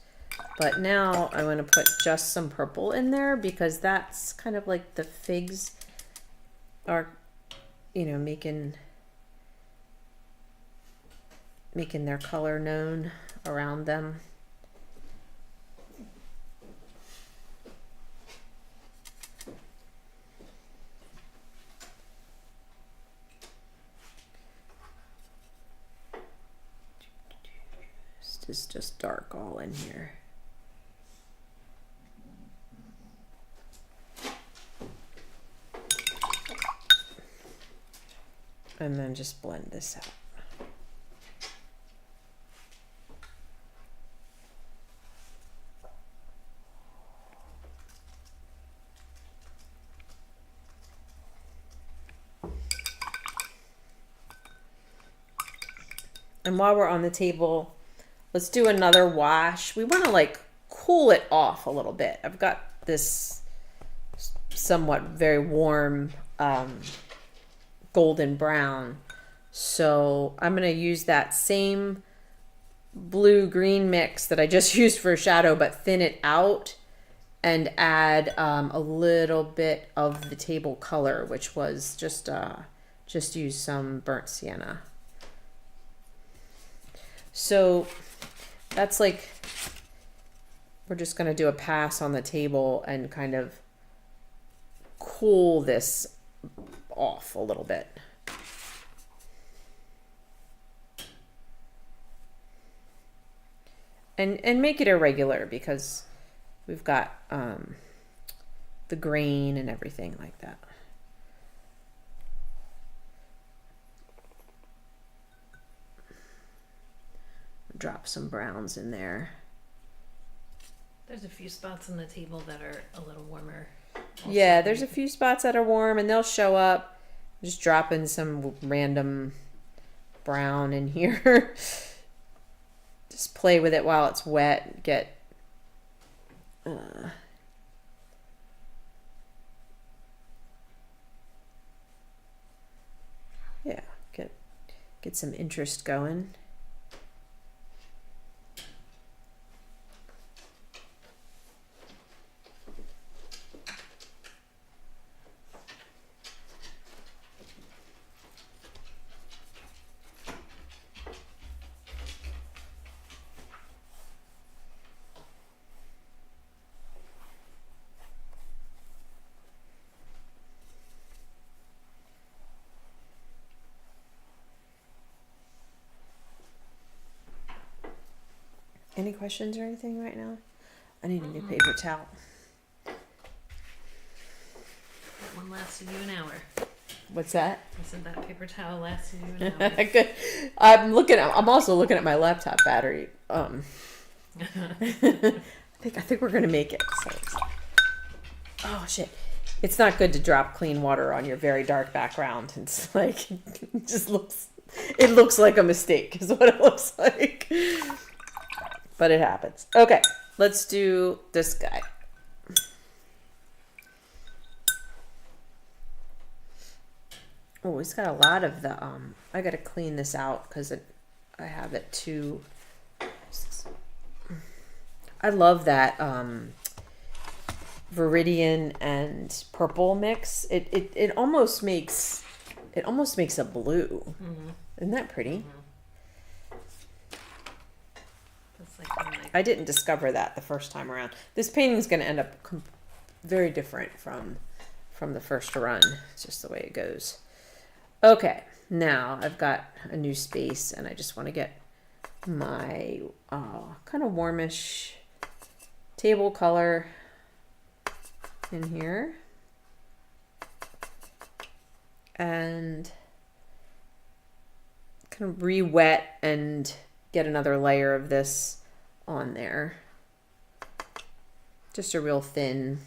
But now I'm going to put just some purple in there because that's kind of like the figs are, you know, making their color known around them. This is just dark all in here. And then just blend this out. And while we're on the table, let's do another wash. We want to like cool it off a little bit. I've got this somewhat very warm golden brown. So I'm going to use that same blue green mix that I just used for a shadow, but thin it out and add a little bit of the table color, which was just use some burnt sienna. So that's like, we're just going to do a pass on the table and kind of cool this off a little bit. And make it irregular because we've got the grain and everything like that. Drop some browns in there. There's a few spots on the table that are a little warmer. Also. Yeah, there's a few spots that are warm and they'll show up. Just dropping some random brown in here. Just play with it while it's wet. Get yeah, get some interest going. Any questions or anything right now? I need a new paper towel. That one lasted you an hour. What's that? I said that paper towel lasted you an hour. Good. I'm also looking at my laptop battery. I think we're gonna make it. So oh shit. It's not good to drop clean water on your very dark background. It's like it looks like a mistake is what it looks like. But it happens. Okay, let's do this guy. Oh, he's got a lot of the, I gotta clean this out because I have it too. I love that Viridian and purple mix. It almost makes a blue. Mm-hmm. Isn't that pretty? Mm-hmm. I didn't discover that the first time around. This painting is going to end up very different from from the first run. It's just the way it goes. Okay, now I've got a new space and I just want to get my kind of warmish table color in here. And kind of re-wet and get another layer of this on there. Just a real thin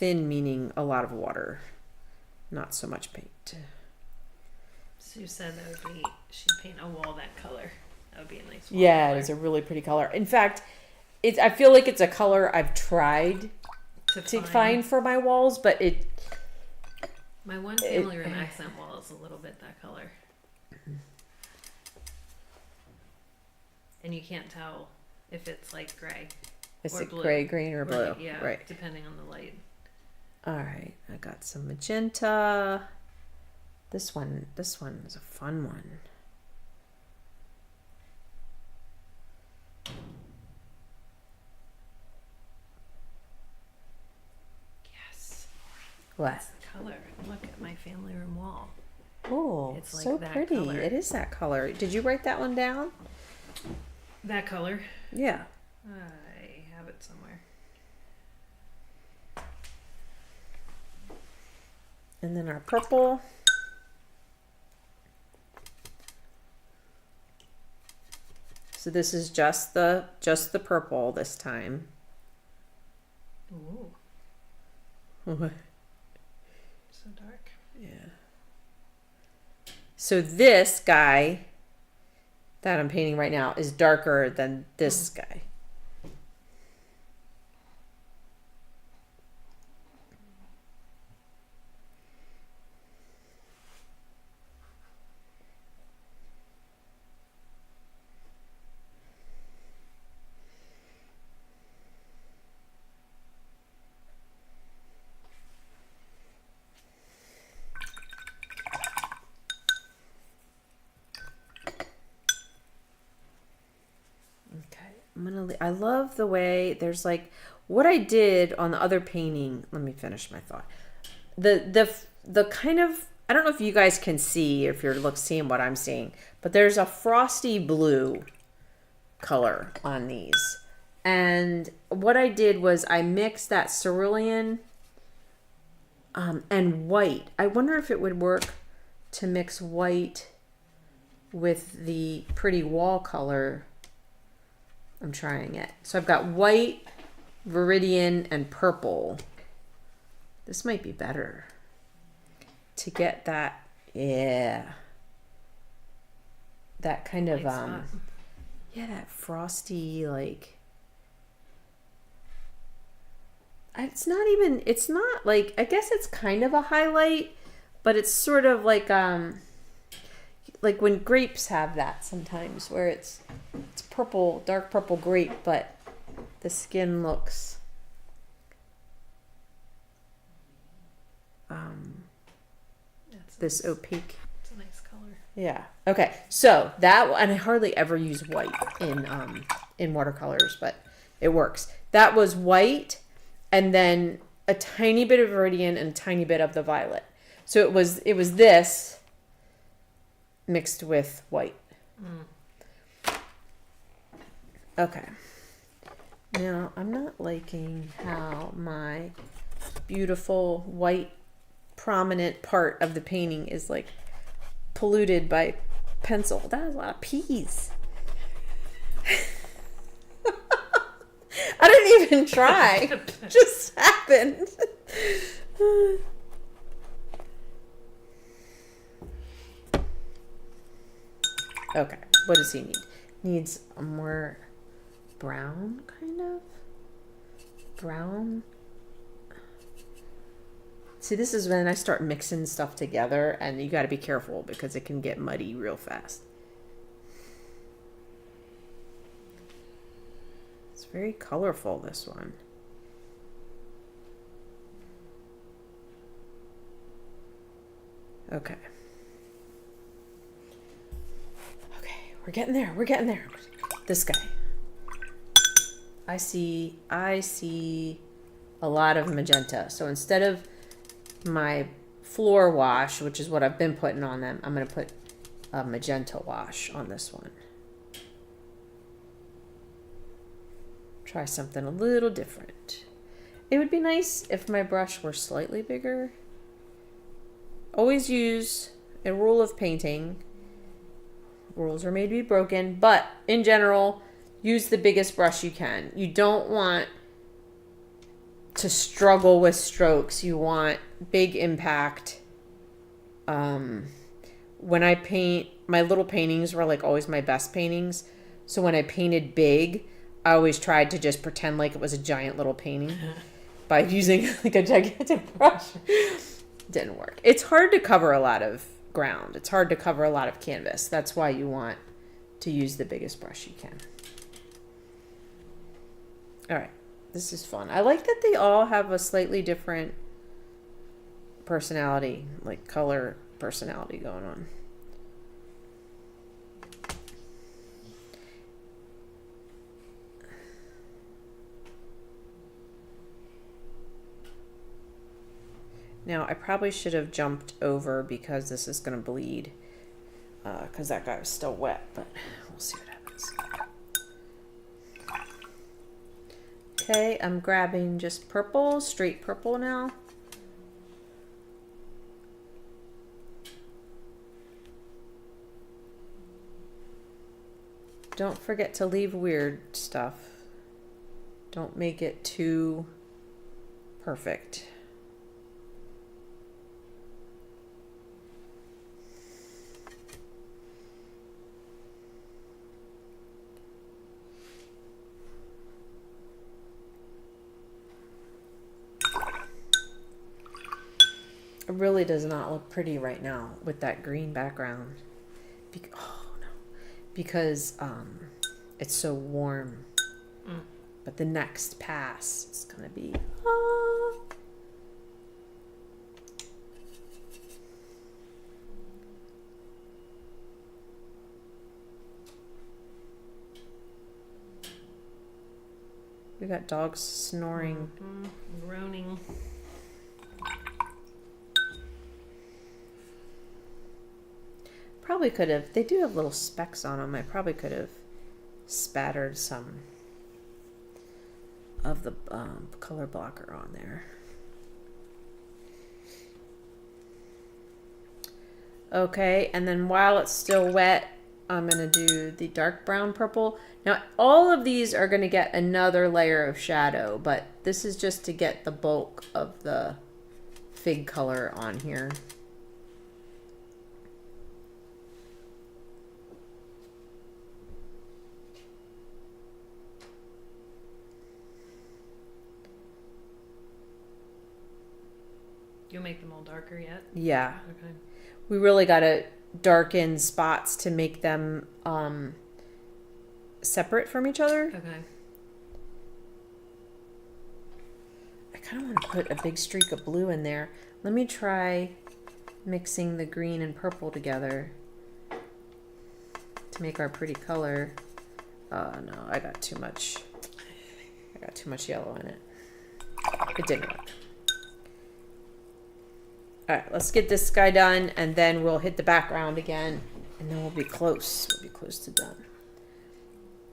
meaning a lot of water, not so much paint. Sue said that would be, she'd paint a wall that color. That would be a nice wall Yeah, color. it is a really pretty color. In fact, I feel like it's a color I've tried to find for my walls, but my one family room accent wall is a little bit that color. And you can't tell if it's like gray. Is or it blue. gray, green, or blue? Right, yeah, right. depending on the light. All right, I got some magenta. This one is a fun one. Yes. What? That's the color. Look at my family room wall. Oh, It's like so that pretty. color. It is that color. Did you write that one down? That color? Yeah. I have it somewhere. And then our purple. So this is just the purple this time. Ooh, Yeah. so dark. So this guy that I'm painting right now is darker than this guy. I love the way there's like what I did on the other painting. Let me finish my thought. The kind of, I don't know if you guys can see if you're seeing what I'm seeing, but there's a frosty blue color on these. And what I did was I mixed that cerulean and white. I wonder if it would work to mix white with the pretty wall color. I'm trying it. So I've got white, viridian, and purple. This might be better to get that, yeah. That kind of, yeah, that frosty, like, it's not like, I guess it's kind of a highlight, but it's sort of like when grapes have that sometimes, where it's purple, dark purple grape, but the skin looks this opaque. It's a nice color. Yeah. Okay. So that, and I hardly ever use white in watercolors, but it works. That was white, and then a tiny bit of viridian and a tiny bit of the violet. So it was this mixed with white. Okay. Now, I'm not liking how my beautiful white prominent part of the painting is like polluted by pencil. That is a lot of peas. I didn't even try. It just happened. Okay, what does he need? Needs a more brown, kind of? Brown? See, this is when I start mixing stuff together, and you got to be careful because it can get muddy real fast. It's very colorful, this one. Okay. Okay, we're getting there. We're getting there. This guy. I see a lot of magenta. So instead of my floor wash, which is what I've been putting on them, I'm going to put a magenta wash on this one. Try something a little different. It would be nice if my brush were slightly bigger. Always use a rule of painting. Rules are made to be broken, but in general, use the biggest brush you can. You don't want to struggle with strokes. You want big impact. When I paint, my little paintings were like always my best paintings. So when I painted big, I always tried to just pretend like it was a giant little painting by using like a gigantic brush. Didn't work. It's hard to cover a lot of ground. It's hard to cover a lot of canvas. That's why you want to use the biggest brush you can. All right. This is fun. I like that they all have a slightly different personality, like color personality going on. Now, I probably should have jumped over because this is going to bleed because that guy was still wet, but we'll see what happens. Okay, I'm grabbing just purple, straight purple now. Don't forget to leave weird stuff. Don't make it too perfect. It really does not look pretty right now with that green background. Oh no, because it's so warm. But the next pass is gonna be. We got dogs snoring. Groaning. Probably could have. They do have little specks on them. I probably could have spattered some of the color blocker on there. Okay, and then while it's still wet, I'm going to do the dark brown purple. Now, all of these are going to get another layer of shadow, but this is just to get the bulk of the fig color on here. You'll make them all darker yet? Yeah. Okay. We really got to darken spots to make them separate from each other. Okay. I kind of want to put a big streak of blue in there. Let me try mixing the green and purple together to make our pretty color. No, I got too much. I got too much yellow in it. It didn't work. All right, let's get this guy done, and then we'll hit the background again, and then we'll be close. We'll be close to done.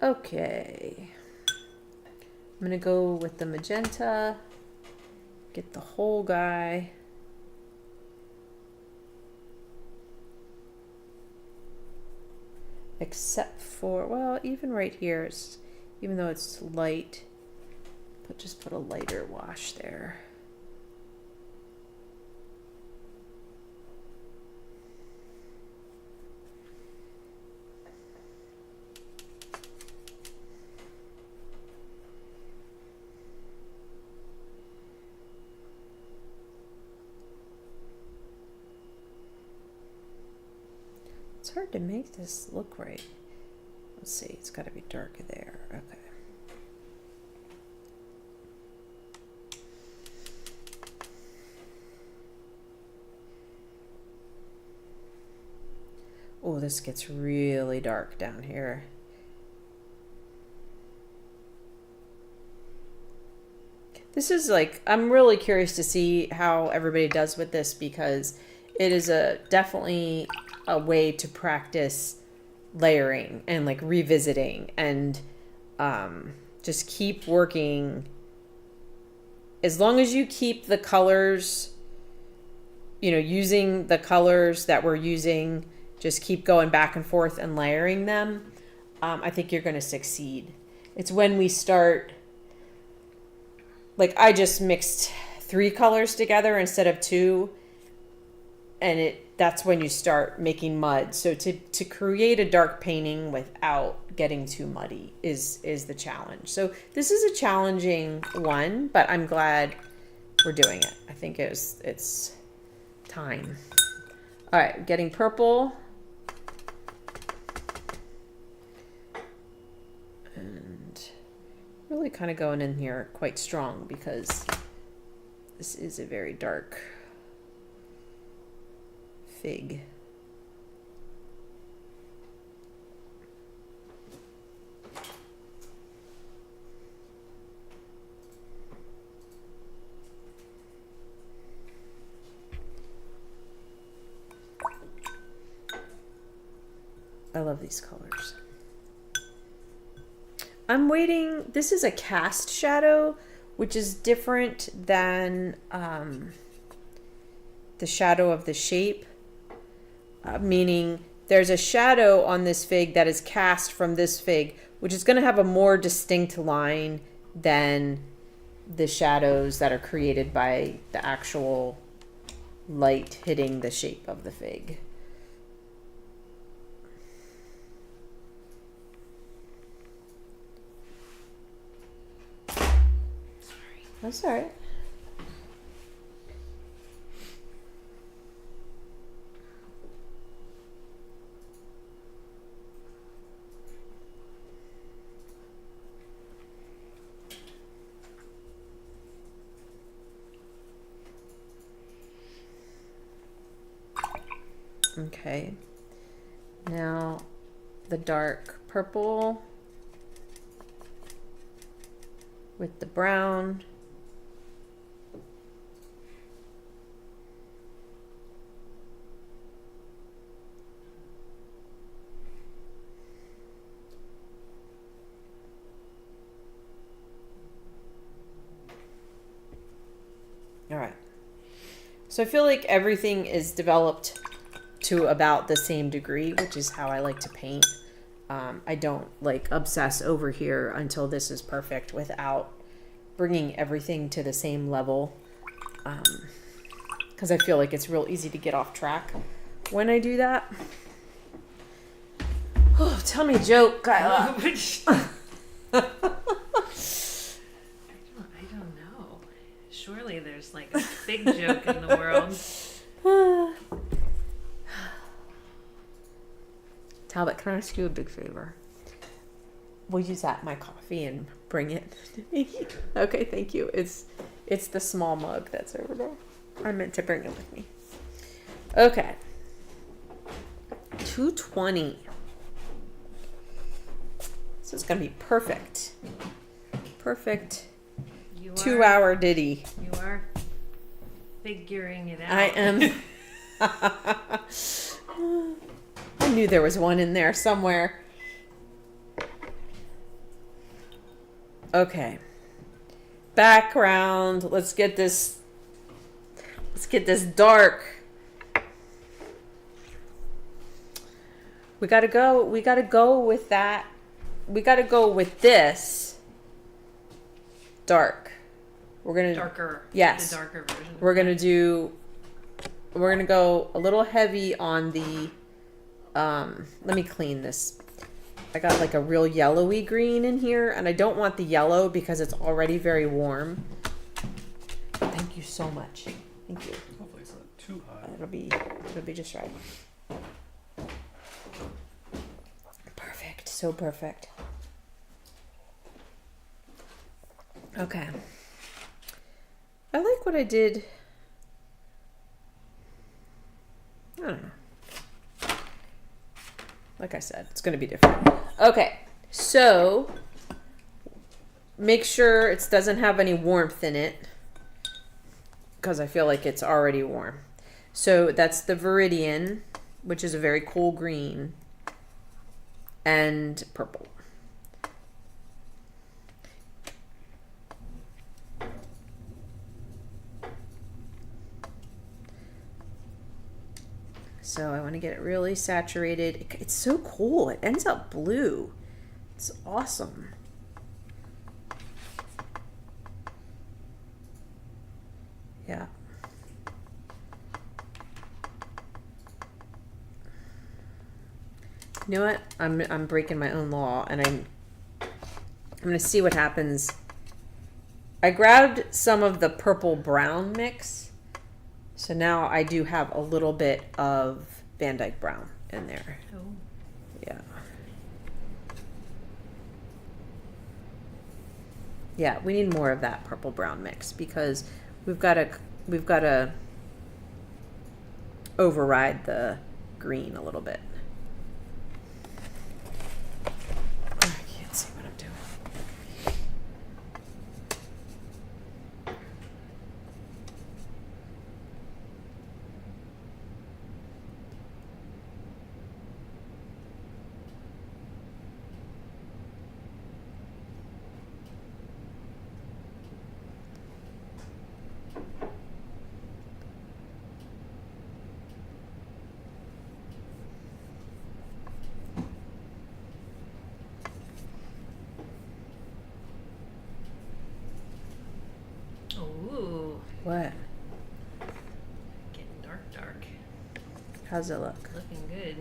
Okay. I'm going to go with the magenta. Get the whole guy. Except for, well, even right here, even though it's light, just put a lighter wash there. It's hard to make this look right. Let's see, it's got to be darker there. Okay. Oh, this gets really dark down here. This is like, I'm really curious to see how everybody does with this, because it is definitely a way to practice layering and like revisiting and just keep working. As long as you keep the colors, using the colors that we're using, just keep going back and forth and layering them, I think you're going to succeed. It's when we start, like I just mixed 3 colors together instead of 2, and that's when you start making mud. So to create a dark painting without getting too muddy is the challenge. So this is a challenging one, but I'm glad we're doing it. I think it's time. All right, getting purple. And really kind of going in here quite strong, because this is a very dark fig. I love these colors. I'm waiting. This is a cast shadow, which is different than the shadow of the shape. Meaning there's a shadow on this fig that is cast from this fig, which is going to have a more distinct line than the shadows that are created by the actual light hitting the shape of the fig. Sorry. That's all right. Okay, now the dark purple with the brown. All right, so I feel like everything is developed to about the same degree, which is how I like to paint. I don't like obsess over here until this is perfect without bringing everything to the same level, because I feel like it's real easy to get off track when I do that. Oh, tell me a joke, Kyla. I don't know. Surely there's like a big joke in the world. Talbot, can I ask you a big favor? Will you zap my coffee and bring it to me? Okay, thank you. It's the small mug that's over there. I meant to bring it with me. Okay. 220. This is going to be perfect. Perfect. 2-hour ditty. You are figuring it out. I am. I knew there was one in there somewhere. Okay. Background. Let's get this dark. We gotta go with that. We gotta go with this dark. We're gonna darker. Yes. The darker version. We're gonna go a little heavy on the let me clean this. I got like a real yellowy green in here, and I don't want the yellow because it's already very warm. Thank you so much. Thank you. Hopefully it's not too hot. It'll be just right. Perfect. So perfect. Okay. I like what I did. I don't know. Like I said, it's going to be different. Okay, so make sure it doesn't have any warmth in it, because I feel like it's already warm. So that's the Viridian, which is a very cool green, and purple. So I want to get it really saturated. It's so cool. It ends up blue. It's awesome. Yeah. You know what? I'm breaking my own law, and I'm gonna see what happens. I grabbed some of the purple brown mix, so now I do have a little bit of Van Dyke brown in there. Oh. Yeah. Yeah, we need more of that purple brown mix because we've got to override the green a little bit. I can't see what I'm doing. Ooh. What? Getting dark. How's it look? Looking good.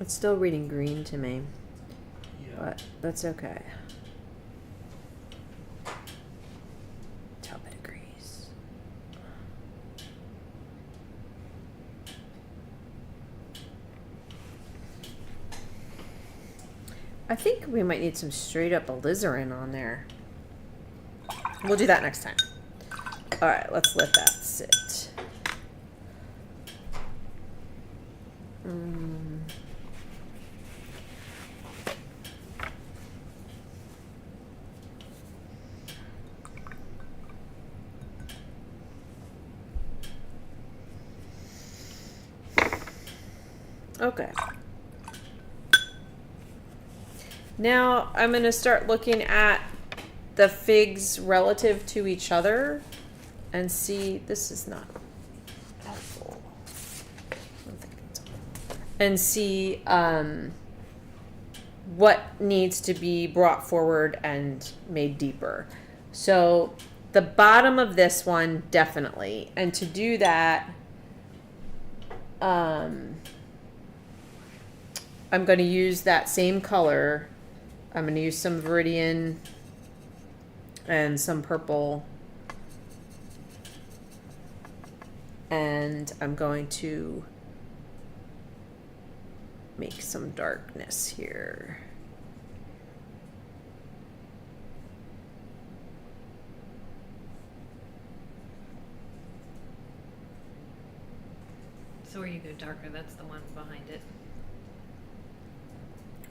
It's still reading green to me, Yeah. but that's okay. Talbot agrees. I think we might need some straight up alizarin on there. We'll do that next time. All right, let's let that sit. Okay. Now I'm going to start looking at the figs relative to each other and see, this is not helpful. I don't think it's on. And see what needs to be brought forward and made deeper. So the bottom of this one, definitely. And to do that, I'm going to use that same color. I'm going to use some Viridian and some purple. And I'm going to make some darkness here. So where you go darker, that's the one behind it.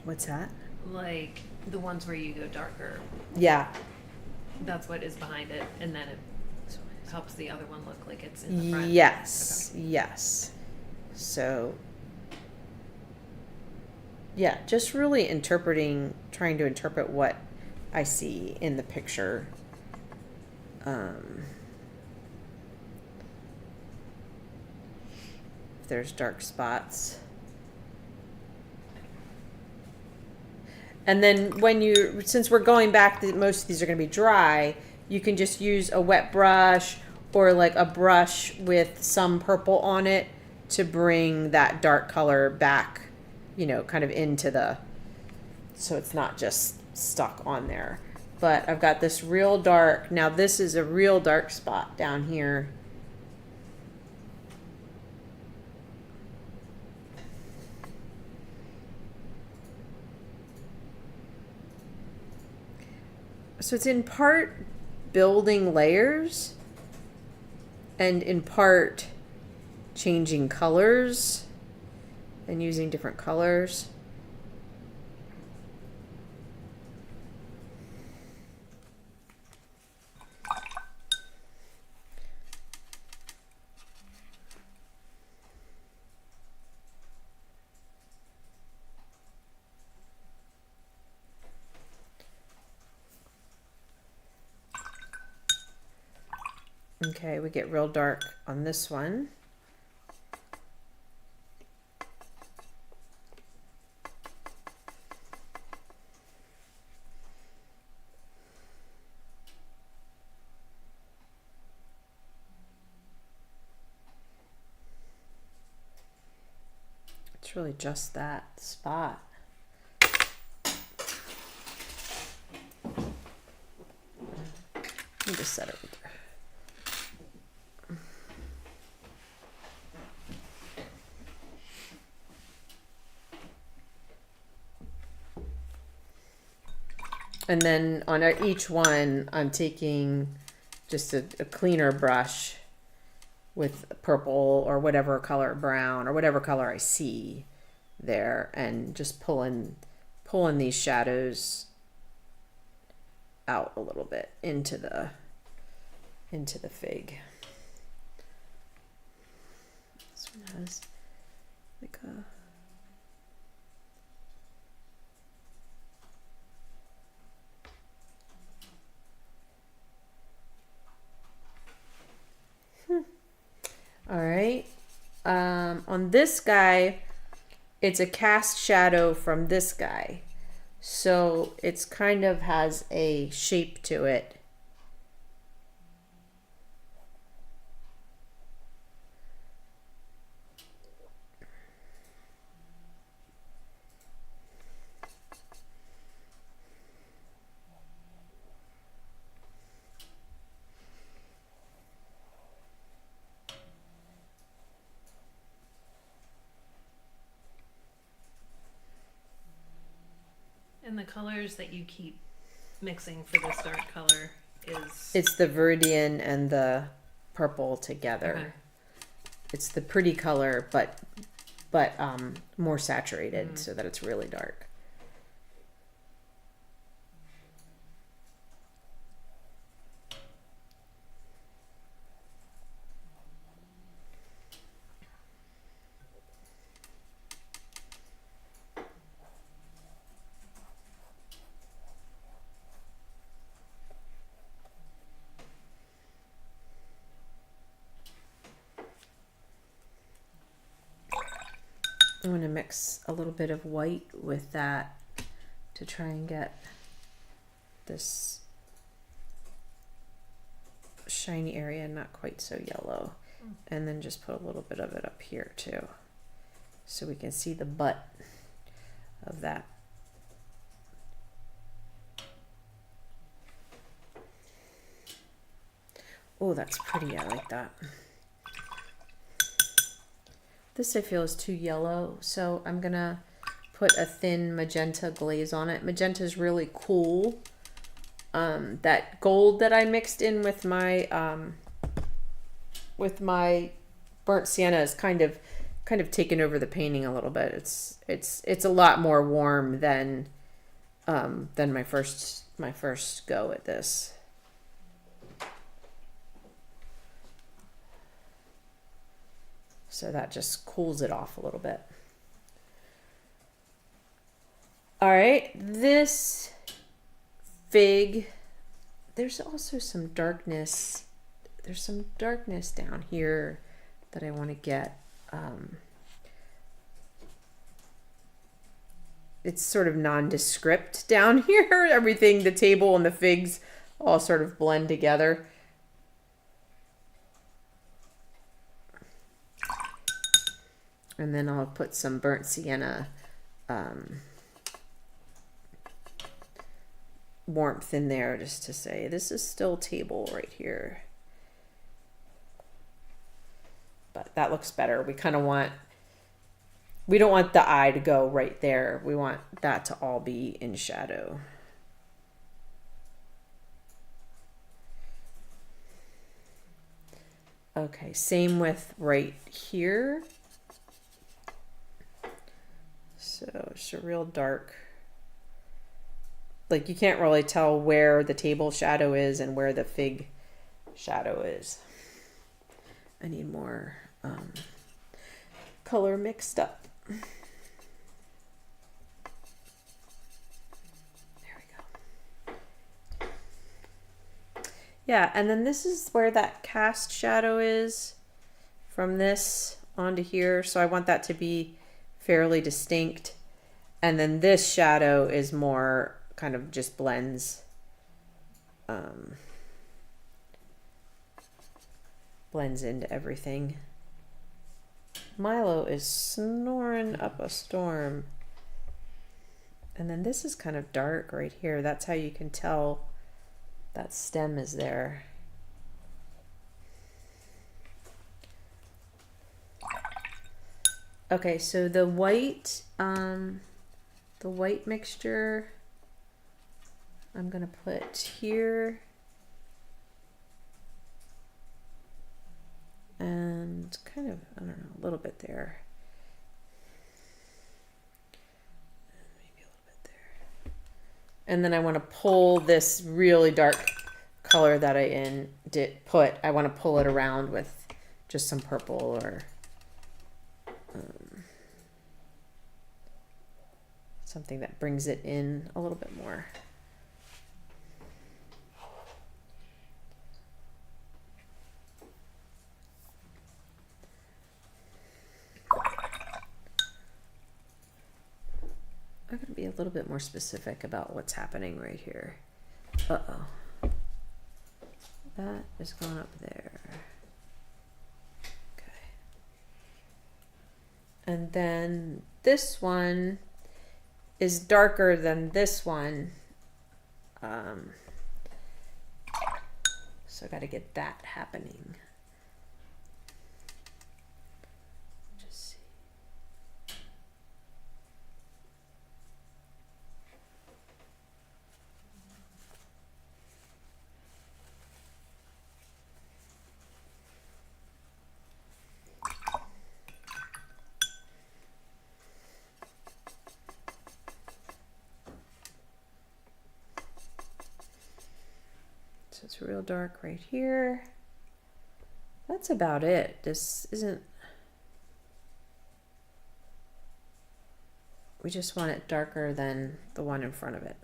What's that? Like the ones where you go darker, Yeah. that's what is behind it, and then it helps the other one look like it's in the front. Yes. Okay. Yes. So, yeah, just really trying to interpret what I see in the picture. If there's dark spots. And then since we're going back, most of these are going to be dry, you can just use a wet brush or like a brush with some purple on it to bring that dark color back, kind of into the so it's not just stuck on there. But I've got this real dark. Now this is a real dark spot down here. So it's in part building layers and in part changing colors and using different colors. Okay, we get real dark on this one. It's really just that spot. Let me just set it right there. And then on each one, I'm taking just a cleaner brush with purple or whatever color, brown or whatever color I see there, and just pulling these shadows out a little bit into the fig. This one has like a All right. On this guy, it's a cast shadow from this guy. So it's kind of has a shape to it. And the colors that you keep mixing for this dark color is... It's the Viridian and the purple together. Okay. It's the pretty color, but more saturated so that it's really dark. I'm going to mix a little bit of white with that to try and get this shiny area not quite so yellow. And then just put a little bit of it up here too, so we can see the butt of that. Oh, that's pretty. I like that. This I feel is too yellow, so I'm gonna put a thin magenta glaze on it. Magenta is really cool. That gold that I mixed in with my burnt sienna is kind of taken over the painting a little bit. It's a lot more warm than my first go at this. So that just cools it off a little bit. All right, this fig, there's also some darkness. There's some darkness down here that I want to get. It's sort of nondescript down here. Everything, the table and the figs all sort of blend together. And then I'll put some burnt sienna warmth in there just to say this is still table right here. But that looks better. We kind of want, we don't want the eye to go right there. We want that to all be in shadow. Okay, same with right here. So it's a real dark, like you can't really tell where the table shadow is and where the fig shadow is. I need more color mixed up. There we go. Yeah, and then this is where that cast shadow is from this onto here. So I want that to be fairly distinct. And then this shadow is more kind of just blends. Blends into everything. Milo is snoring up a storm. And then this is kind of dark right here. That's how you can tell that stem is there. Okay, so the white mixture I'm gonna put here. And kind of, I don't know, a little bit there. Maybe a little bit there. And then I want to pull this really dark color that I I want to pull it around with just some purple or something that brings it in a little bit more. I'm going to be a little bit more specific about what's happening right here. Uh-oh. That is going up there. Okay. And then this one is darker than this one. So I got to get that happening. Just see. So it's real dark right here. That's about it. This isn't, we just want it darker than the one in front of it.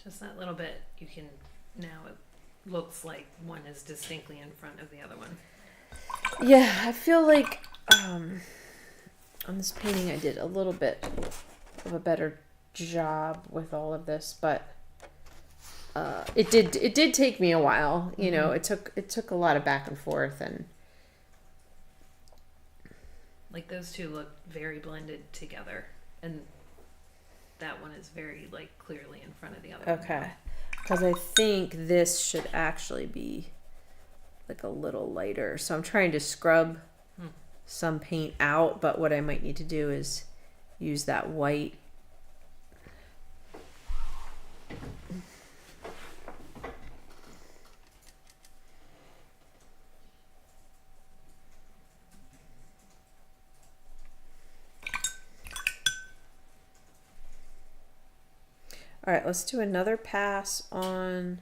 Just that little bit, you can, now it looks like one is distinctly in front of the other one. Yeah, I feel like on this painting I did a little bit of a better job with all of this, but it did take me a while. You know, it took a lot of back and forth, and Like those two look very blended together, and that one is very like clearly in front of the other one. okay, because I think this should actually be like a little lighter. So I'm trying to scrub some paint out, but what I might need to do is use that white. All right, let's do another pass on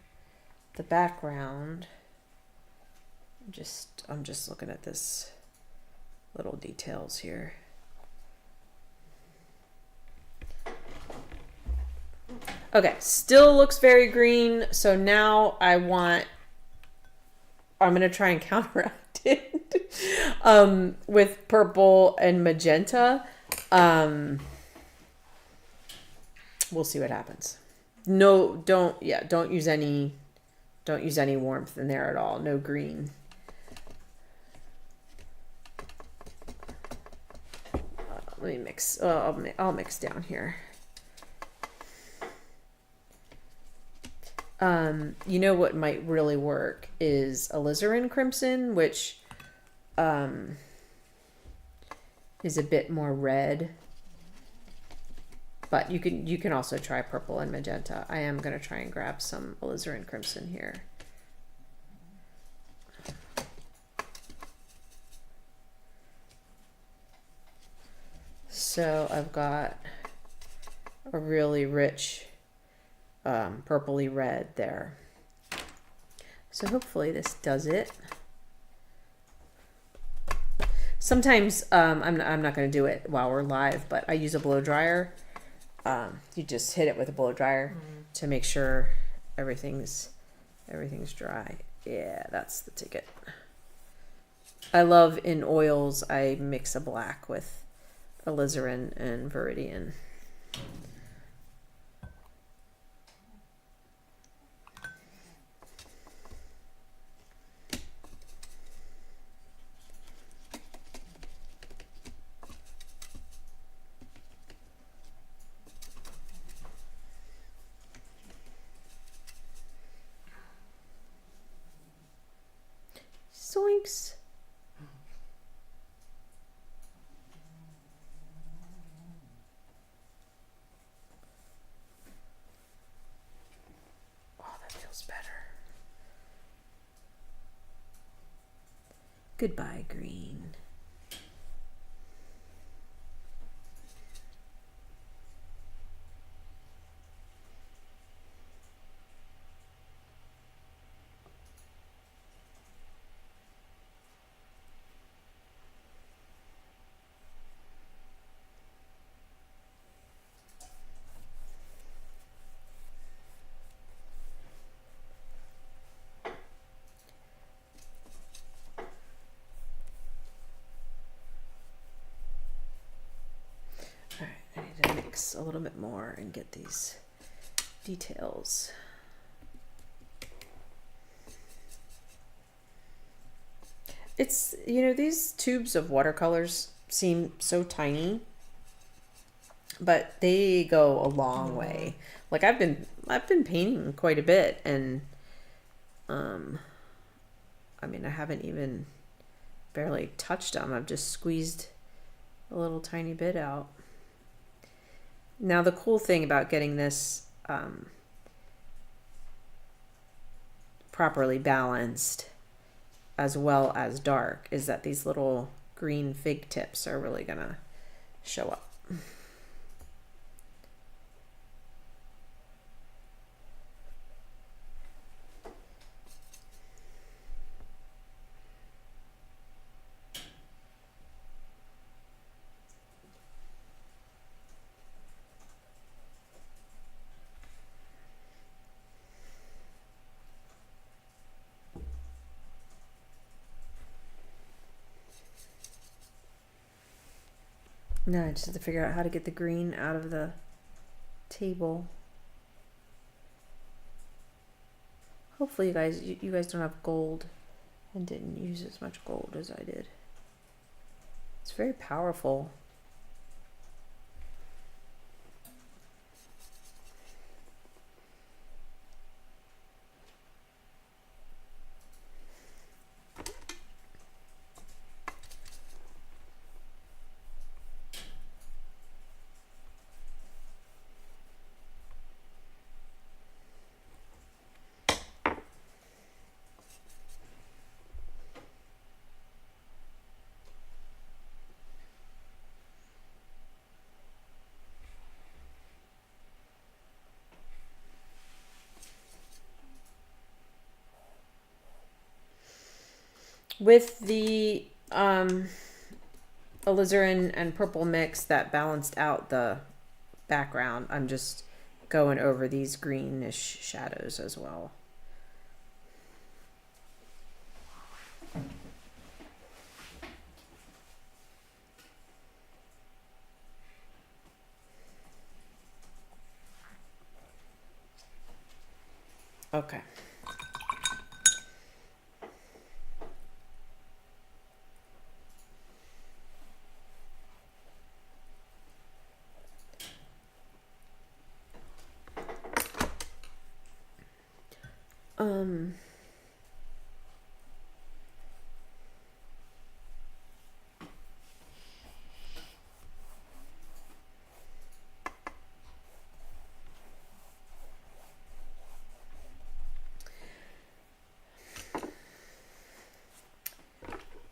the background. I'm just looking at this little details here. Okay, still looks very green. So now I'm going to try and counteract it with purple and magenta. We'll see what happens. No, don't use any warmth in there at all. No green. Let me mix. I'll mix down here. You know what might really work is alizarin crimson, which is a bit more red. But you can also try purple and magenta. I am going to try and grab some alizarin crimson here. So I've got a really rich purpley red there. So hopefully this does it. Sometimes I'm not going to do it while we're live, but I use a blow dryer. You just hit it with a blow dryer to make sure everything's dry. Yeah, that's the ticket. I love in oils, I mix a black with alizarin and viridian. Zoinks. Oh, that feels better. Goodbye, green. All right, I need to mix a little bit more and get these details. It's, these tubes of watercolors seem so tiny, but they go a long way. Like I've been painting quite a bit, and I haven't even barely touched them. I've just squeezed a little tiny bit out. Now the cool thing about getting this properly balanced as well as dark is that these little green fig tips are really gonna show up. No, I just have to figure out how to get the green out of the table. Hopefully you guys don't have gold and didn't use as much gold as I did. It's very powerful. With the alizarin and purple mix that balanced out the background, I'm just going over these greenish shadows as well. Okay.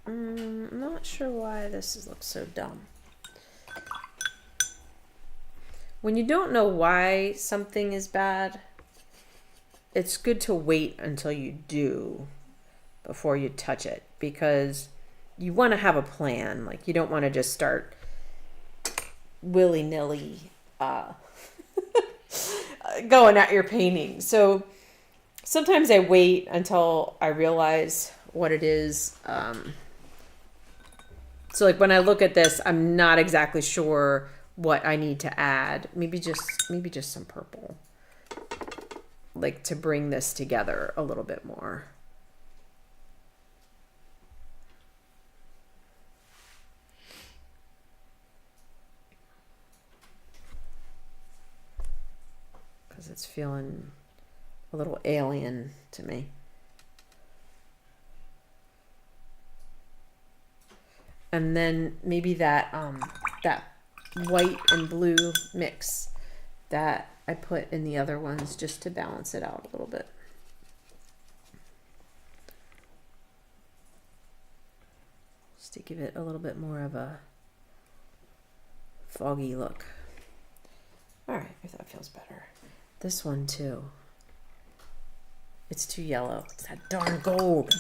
I'm not sure why looks so dumb. When you don't know why something is bad, it's good to wait until you do before you touch it, because you want to have a plan. Like, you don't want to just start willy-nilly going at your painting. So sometimes I wait until I realize what it is. So like when I look at this, I'm not exactly sure what I need to add. Maybe just some purple, like to bring this together a little bit more. Because it's feeling a little alien to me. And then maybe that that white and blue mix that I put in the other ones, just to balance it out a little bit. Just to give it a little bit more of a foggy look. All right, if that feels better. This one too. It's too yellow. It's that darn gold.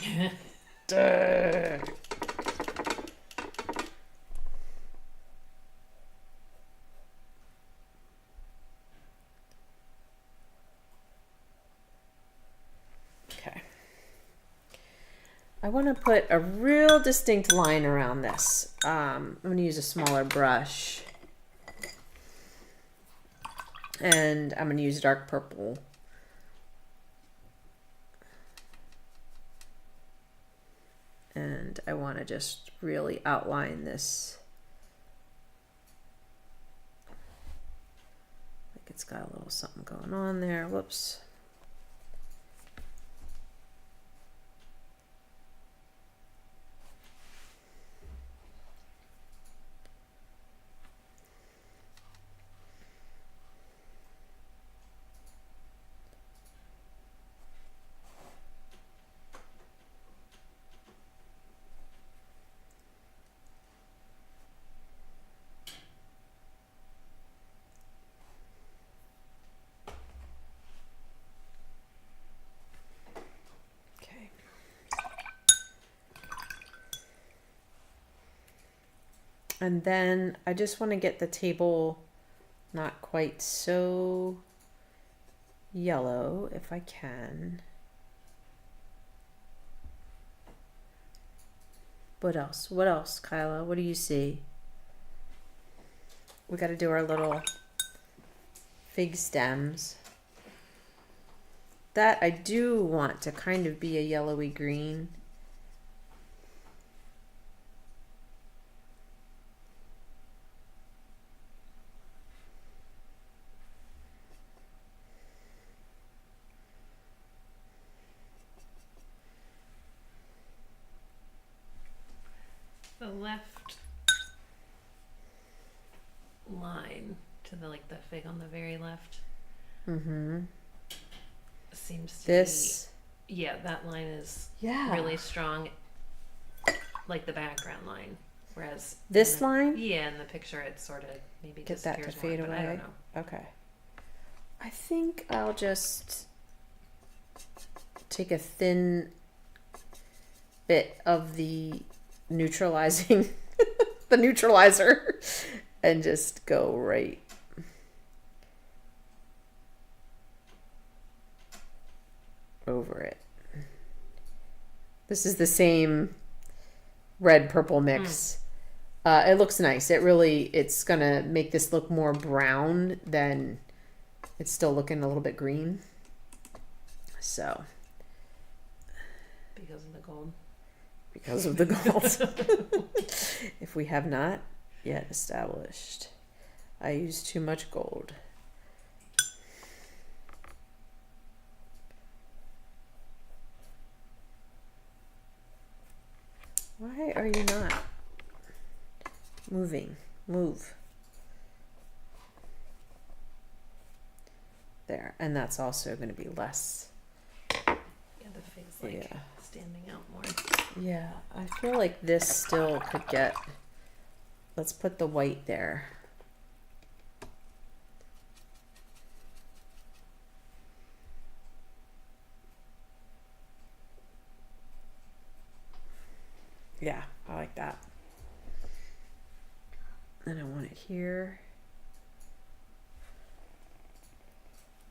Duh. I want to put a real distinct line around this. I'm going to use a smaller brush. And I'm going to use dark purple. And I want to just really outline this. Like it's got a little something going on there. Whoops. And then I just want to get the table not quite so yellow if I can. What else? What else, Kyla? What do you see? We got to do our little fig stems. That I do want to kind of be a yellowy green. The left line to the like the fig on the very left. Mm-hmm. Seems to this be, yeah, that line is really strong, like the background line. Whereas this line, yeah, in the picture it sort of maybe get that to fade away. I don't know. Okay. I think I'll just take a thin bit of the neutralizing the neutralizer and just go right over it. This is the same red purple mix. It looks nice. It's gonna make this look more brown than it's still looking a little bit green. So Because of the gold. Because of the gold. If we have not yet established, I use too much gold. Why are you not moving? Move. There, and that's also going to be less. Yeah, the fig's like standing out more. Yeah, I feel like this still could get. Let's put the white there. Yeah, I like that. And I want it here.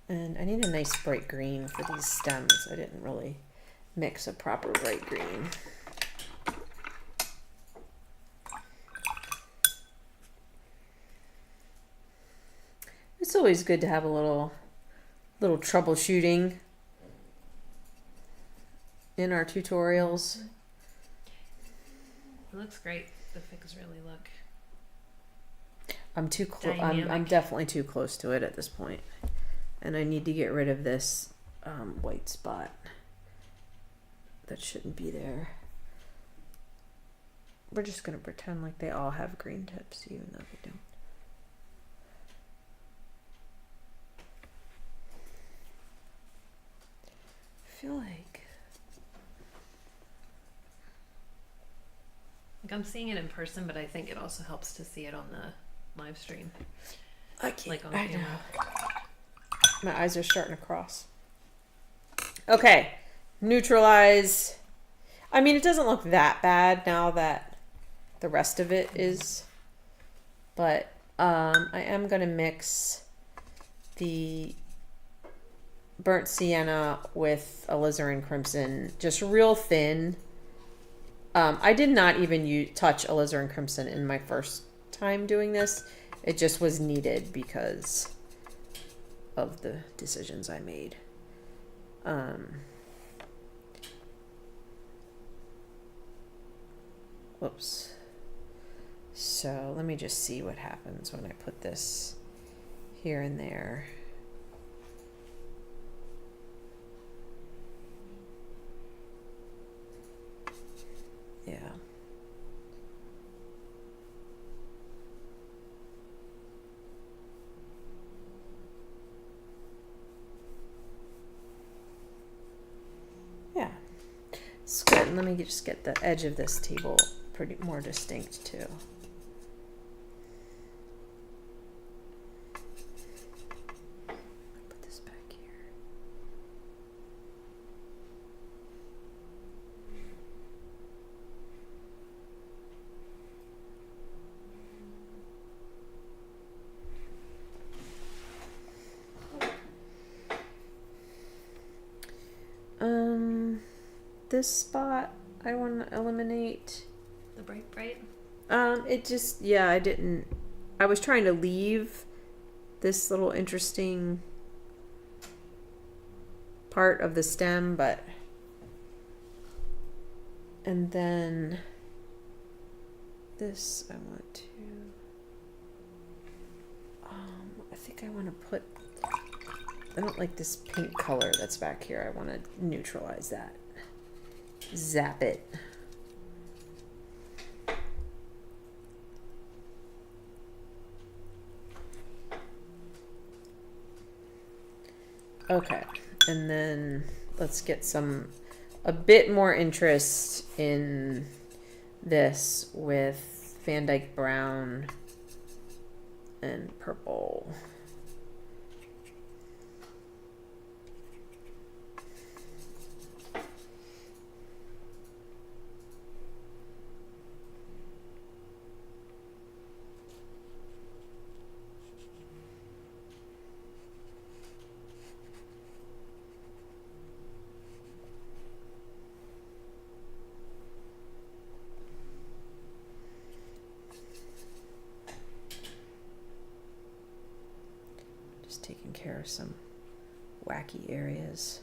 And I need a nice bright green for these stems. I didn't really mix a proper bright green. It's always good to have a little troubleshooting in our tutorials. It looks great. The figs really look. I'm too close. I'm Dynamic. definitely too close to it at this point, and I need to get rid of this white spot. That shouldn't be there. We're just gonna pretend like they all have green tips, even though they don't. I feel like I'm seeing it in person, but I think it also helps to see it on the live stream. I can't. Like on I camera. know. My eyes are starting to cross. Okay, neutralize. I mean, it doesn't look that bad now that the rest of it is, but I am gonna mix the burnt sienna with alizarin crimson, just real thin. I did not even touch alizarin crimson in my first time doing this. It just was needed because of the decisions I made. Whoops. So let me just see what happens when I put this here and there. Yeah. Yeah. It's good. And let me just get the edge of this table pretty more distinct too. Put this back here. This spot I want to eliminate. The bright. It just, yeah, I was trying to leave this little interesting part of the stem, and then this I want to, I think I want to put, I don't like this pink color that's back here. I want to neutralize that. Zap it. Okay, and then let's get a bit more interest in this with Van Dyke brown and purple. Just taking care of some wacky areas.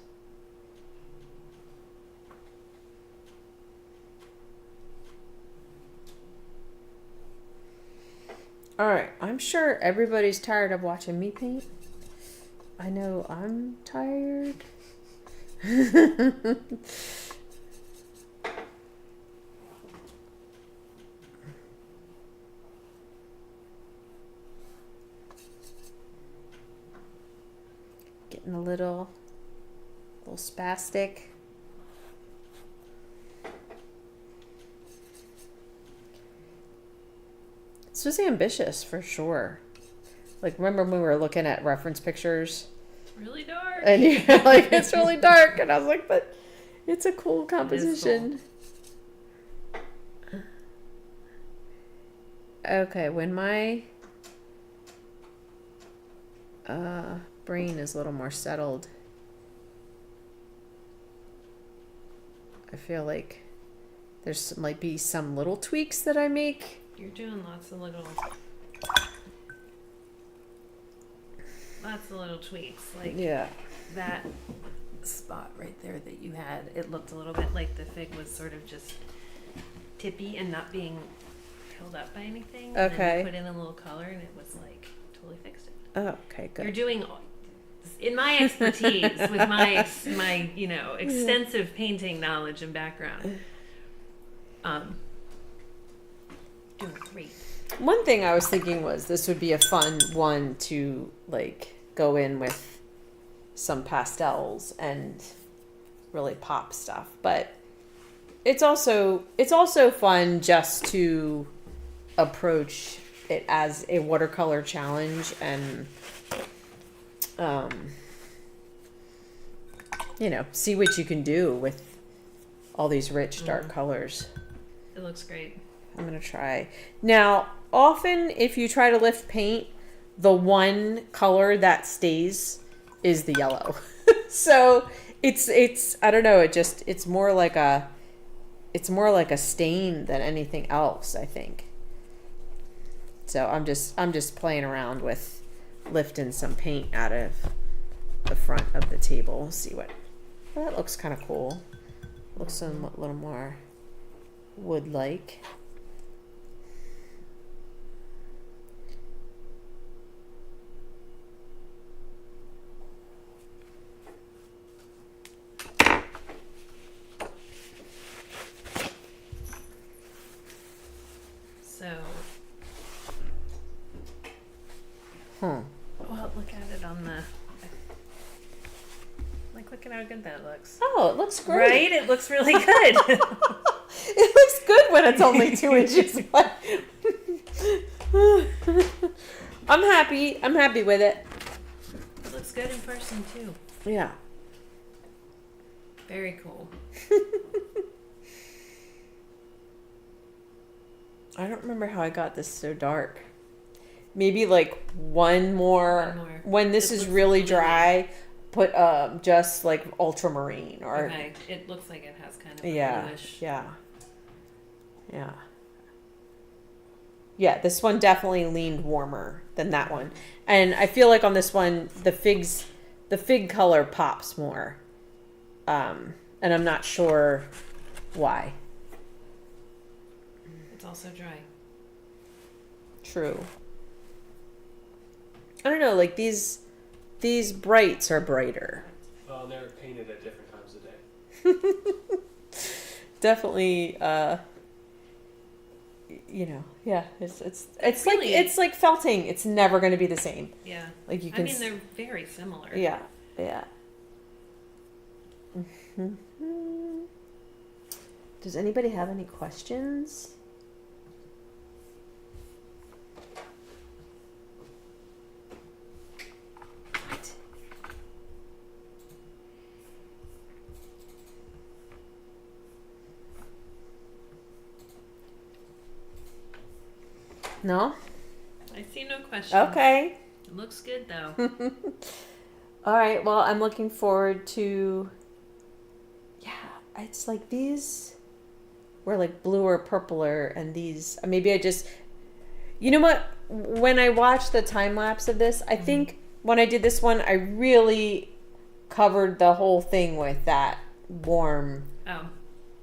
All right, I'm sure everybody's tired of watching me paint. I know I'm tired. Getting a little spastic. This was ambitious for sure. Like, remember when we were looking at reference pictures? It's really dark. And you're like, it's really dark. And I was like, but it's a cool composition. Cool. Okay, when my brain is a little more settled, I feel like might be some little tweaks that I make. You're doing lots of little tweaks. Like, yeah, that spot right there that you had, it looked a little bit like the fig was sort of just tippy and not being held up by anything. And okay. then you put in a little color and it was like totally fixed it. Oh, okay, good. You're doing, in my expertise, with my extensive painting knowledge and background, doing great. One thing I was thinking was this would be a fun one to like go in with some pastels and really pop stuff, but it's also fun just to approach it as a watercolor challenge and see what you can do with all these rich dark colors. It looks great. I'm going to try. Now, often if you try to lift paint, the one color that stays is the yellow. So it's I don't know, it's more like a stain than anything else, I think. So I'm just playing around with lifting some paint out of the front of the table. See what, well, that looks kind of cool. Looks a little more wood-like. Well, look at it on the. Like, look at how good that looks. Oh, it looks great. Right? It looks really good. It looks good when it's only 2 inches. But I'm happy. I'm happy with it. It looks good in person too. Yeah. Very cool. I don't remember how I got this so dark. Maybe like one more. When this is really dry, put just like ultramarine or. Okay, it looks like it has kind of a bluish. Yeah, this one definitely leaned warmer than that one, and I feel like on this one the fig color pops more, and I'm not sure why. It's also dry. True. I don't know, like these brights are brighter. Well, and they're painted at different times of day. Definitely, it's really, like felting. It's never going to be the same. Yeah. Like you can. I mean, they're very similar. Yeah. Mm-hmm. Does anybody have any questions? No? I see no questions. Okay. It looks good though. All right. Well, I'm looking forward to. Yeah, it's like these were like bluer, purpler, and these. Maybe I just. You know what? When I watched the time lapse of this, I think when I did this one, I really covered the whole thing with that warm Oh.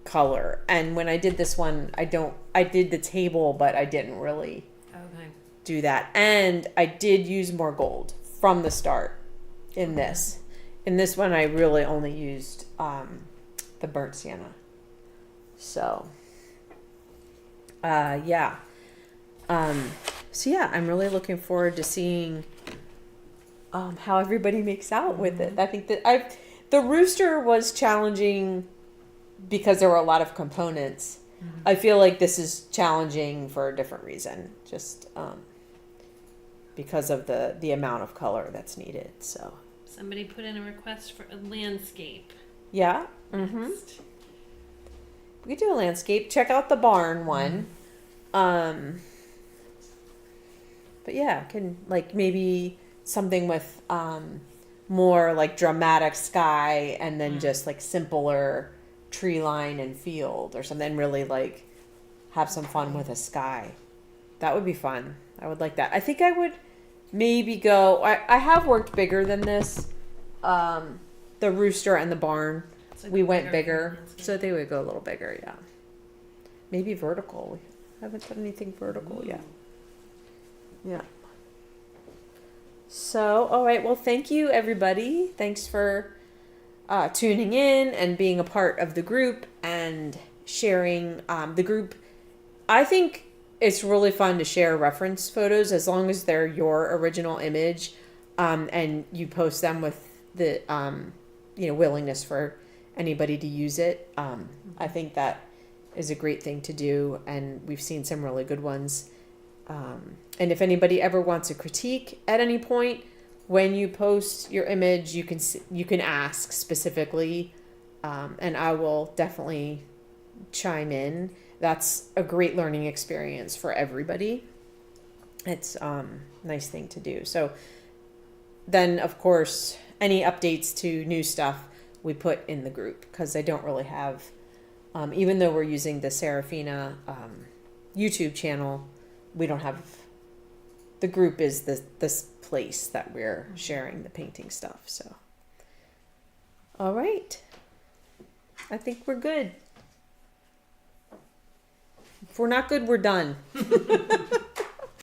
color. And when I did this one, I did the table, but I didn't really Okay. do that. And I did use more gold from the start in this. In this one, I really only used the burnt sienna. So, yeah. So yeah, I'm really looking forward to seeing how everybody makes out with it. I think that the rooster was challenging because there were a lot of components. I feel like this is challenging for a different reason, just because of the amount of color that's needed. So Somebody put in a request for a landscape. yeah, Next. we could do a landscape. Check out the barn one. But yeah, can like maybe something with more like dramatic sky and then just like simpler tree line and field or something. Really like have some fun with a sky. That would be fun. I would like that. I think I would maybe go. I have worked bigger than this. The rooster and the barn. So We go went bigger, landscape. so they would go a little bigger. Yeah, maybe vertical. We haven't done anything vertical yet. Yeah. So, all right. Well, thank you, everybody. Thanks for tuning in and being a part of the group and sharing the group. I think it's really fun to share reference photos as long as they're your original image, and you post them with the willingness for anybody to use it. I think that is a great thing to do, and we've seen some really good ones. And if anybody ever wants a critique at any point, when you post your image, you can ask specifically, and I will definitely chime in. That's a great learning experience for everybody. It's nice thing to do. So then, of course, any updates to new stuff we put in the group, because I don't really have, even though we're using the Serafina YouTube channel, we don't have, the group is this place that we're sharing the painting stuff. So, all right. I think we're good. If we're not good, we're done.